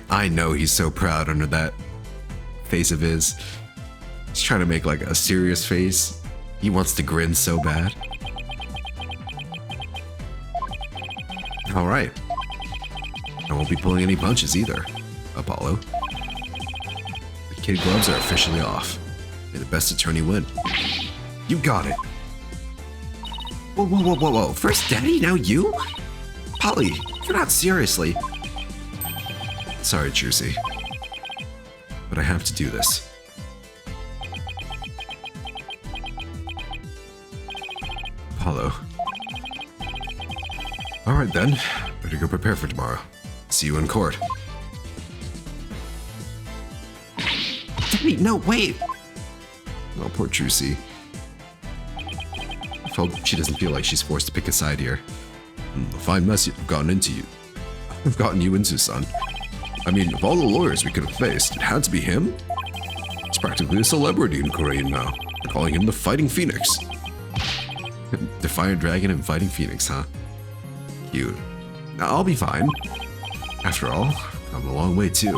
I know he's so proud under that face of his. He's trying to make like a serious face. He wants to grin so bad. All right. I won't be pulling any punches either, Apollo. The kid gloves are officially off. May the best attorney win. You got it. Whoa, whoa, whoa, whoa, whoa. First Daddy, now you? Polly, you're not seriously. Sorry, Juicy. But I have to do this. Apollo. Alright then, better go prepare for tomorrow. See you in court. Daddy, no, wait! Oh, poor Juicy. I hope she doesn't feel like she's forced to pick a side here.
A fine mess I've gotten you into, son. I mean, of all the lawyers we could have faced, it had to be him? He's practically a celebrity in Korean now. They're calling him the Fighting Phoenix.
Defiant Dragon and Fighting Phoenix, huh? Cute. I'll be fine. After all, I've come a long way too.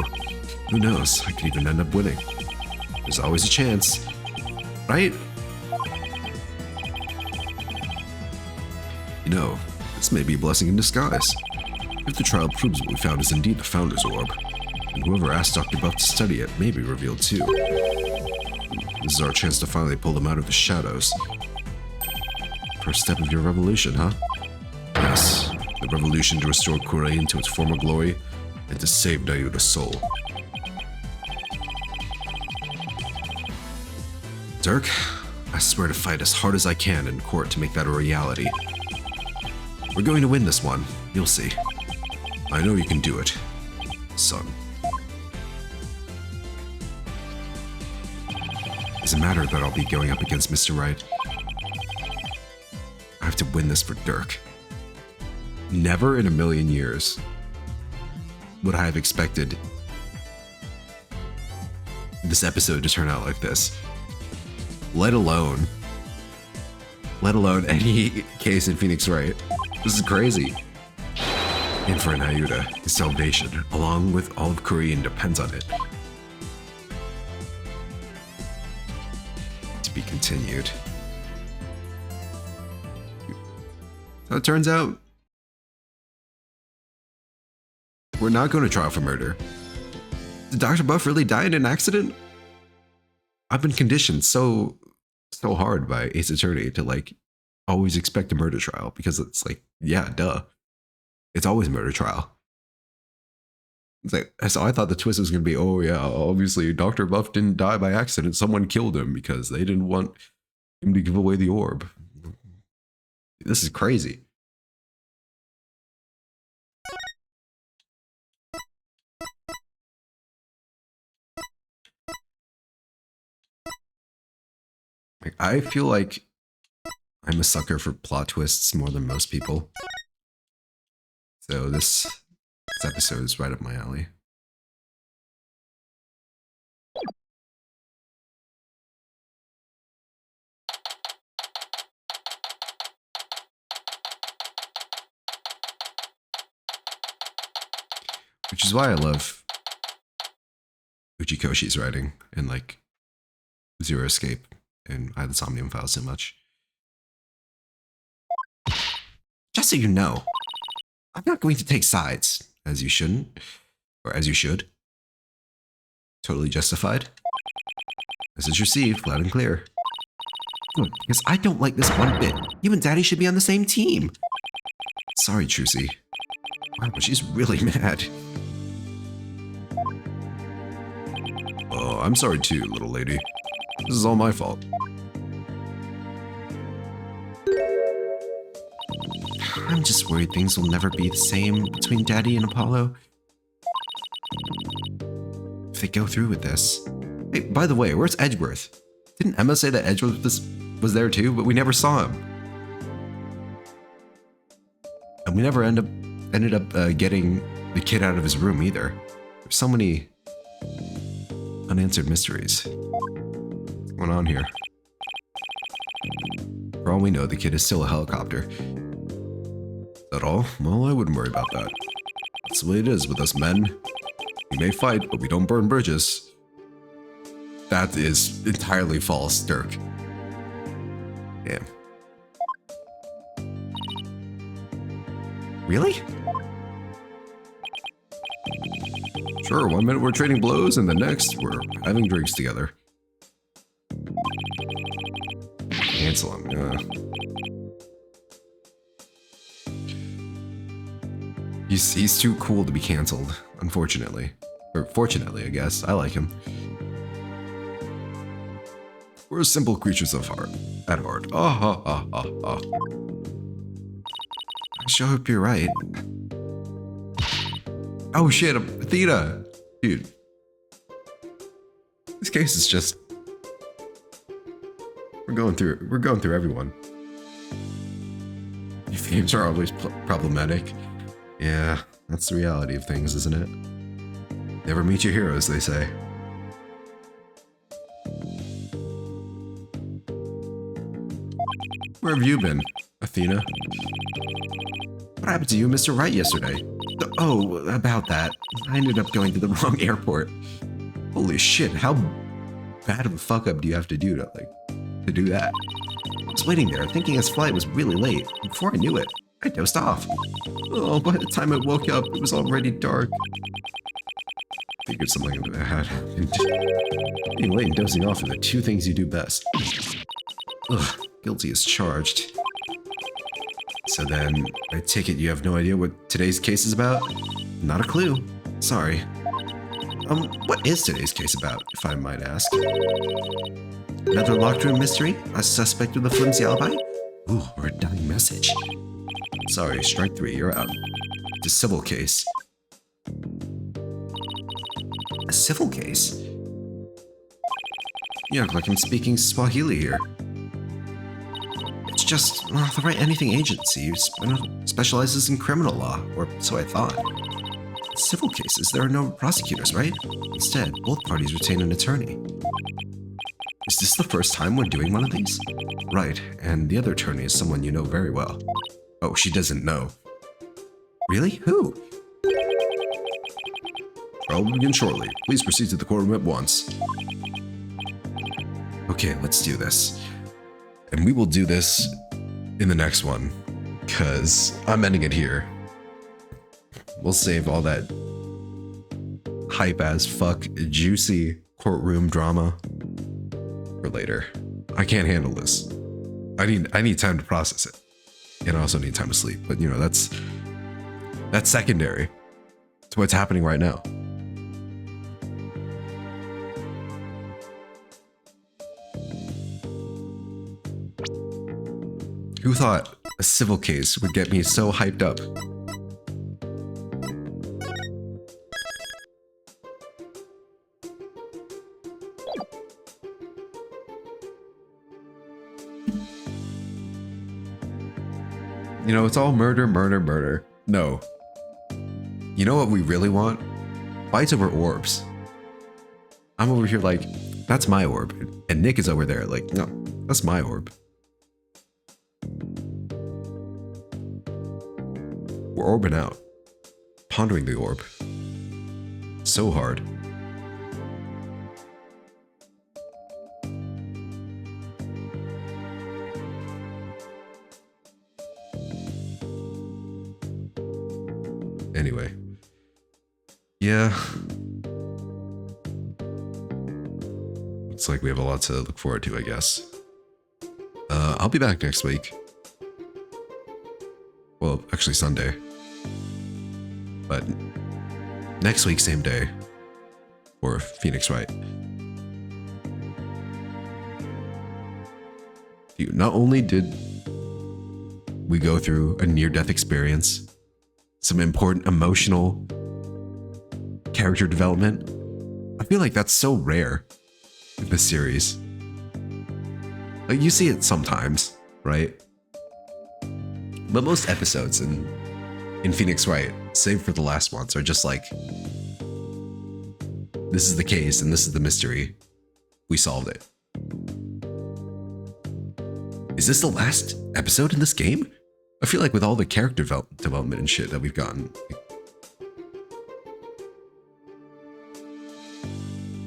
Who knows, I could even end up winning. There's always a chance. Right?
You know, this may be a blessing in disguise. If the trial proves what we found is indeed the Founder's Orb, and whoever asked Dr. Buff to study it may be revealed too. This is our chance to finally pull them out of the shadows. First step of your revolution, huh? Yes, the revolution to restore Korean to its former glory and to save Nayuta's soul.
Dirk, I swear to fight as hard as I can in court to make that a reality. We're going to win this one, you'll see.
I know you can do it, son.
It's a matter that I'll be going up against Mr. Wright. I have to win this for Dirk. Never in a million years would I have expected this episode to turn out like this. Let alone any case in Phoenix Wright. This is crazy. And for Nayuta, his salvation, along with all of Korean, depends on it. To be continued. So it turns out, we're not going to trial for murder. Did Dr. Buff really die in an accident? I've been conditioned so hard by Ace Attorney to like always expect a murder trial because it's like, yeah, duh. It's always murder trial. It's like, so I thought the twist was going to be, oh yeah, obviously Dr. Buff didn't die by accident. Someone killed him because they didn't want him to give away the orb. This is crazy. Like, I feel like I'm a sucker for plot twists more than most people. So this episode is right up my alley. Which is why I love Uchikoshi's writing and like Zero Escape and I the Somnium Files so much. Just so you know, I'm not going to take sides, as you shouldn't, or as you should. Totally justified. Message received, loud and clear. Good, because I don't like this one bit. You and Daddy should be on the same team. Sorry, Trucy. Wow, but she's really mad.
Oh, I'm sorry too, little lady. This is all my fault.
I'm just worried things will never be the same between Daddy and Apollo. If they go through with this.
Hey, by the way, where's Edgeworth? Didn't Emma say that Edgeworth was there too, but we never saw him? And we never ended up getting the kid out of his room either. There's so many unanswered mysteries. What's going on here? For all we know, the kid is still a helicopter. Is that all? Well, I wouldn't worry about that. That's the way it is with us men. We may fight, but we don't burn bridges. That is entirely false, Dirk. Damn.
Really?
Sure, 1 minute we're trading blows, and the next we're having drinks together. Cancel him, yeah. He's too cool to be canceled, unfortunately. Or fortunately, I guess. I like him. We're simple creatures of heart. At heart. Ah ha ha ha ha.
I sure hope you're right.
Oh shit, Athena! Dude. This case is just... We're going through everyone. These games are always problematic. Yeah, that's the reality of things, isn't it? Never meet your heroes, they say. Where have you been, Athena?
What happened to you and Mr. Wright yesterday? Oh, about that. I ended up going to the wrong airport.
Holy shit, how bad of a fuck up do you have to do to do that?
I was waiting there, thinking his flight was really late. Before I knew it, I dozed off.
Oh, by the time I woke up, it was already dark. Figured something like that had happened. Being late and dozing off are the two things you do best. Ugh, guilty as charged. So then, I take it you have no idea what today's case is about?
Not a clue. Sorry.
What is today's case about, if I might ask?
Another locked room mystery? A suspect with a flimsy alibi?
Ooh, or a dying message. Sorry, strike 3, you're out. It's a civil case.
A civil case?
You act like I'm speaking Swahili here.
It's just, well, the Right Anything Agency specializes in criminal law, or so I thought. Civil cases, there are no prosecutors, right? Instead, both parties retain an attorney.
Is this the first time we're doing one of these? Right, and the other attorney is someone you know very well. Oh, she doesn't know.
Really? Who?
Trial will begin shortly. Please proceed to the courtroom at once. Okay, let's do this. And we will do this in the next one, because I'm ending it here. We'll save all that hype as fuck juicy courtroom drama for later. I can't handle this. I need time to process it. And I also need time to sleep. But you know, that's secondary to what's happening right now. Who thought a civil case would get me so hyped up? You know, it's all murder, murder, murder. No. You know what we really want? Fights over orbs. I'm over here like, that's my orb. And Nick is over there like, no, that's my orb. We're orbing out. Pondering the orb. So hard. Anyway. Yeah. It's like we have a lot to look forward to, I guess. I'll be back next week. Well, actually Sunday. But next week, same day, for Phoenix Wright. Dude, not only did we go through a near-death experience, some important emotional character development, I feel like that's so rare in this series. Like, you see it sometimes, right? But most episodes in Phoenix Wright, save for the last ones, are just like, this is the case and this is the mystery. We solved it. Is this the last episode in this game? I feel like with all the character development and shit that we've gotten.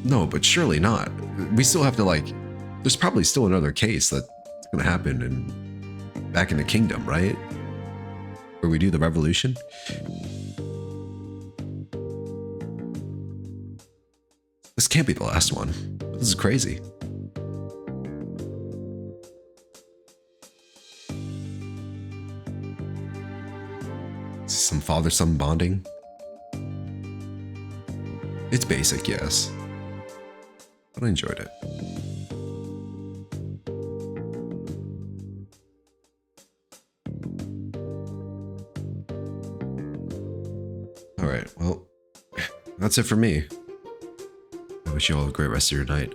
No, but surely not. We still have to, like, there's probably still another case that's gonna happen back in the kingdom, right? Where we do the revolution. This can't be the last one. This is crazy. Some father-son bonding. It's basic, yes. But I enjoyed it. Alright, well, that's it for me. I wish you all a great rest of your night.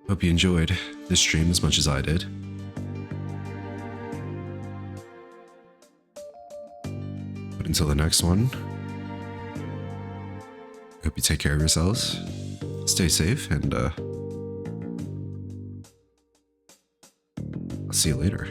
Hope you enjoyed this stream as much as I did. But until the next one, hope you take care of yourselves, stay safe, and I'll see you later.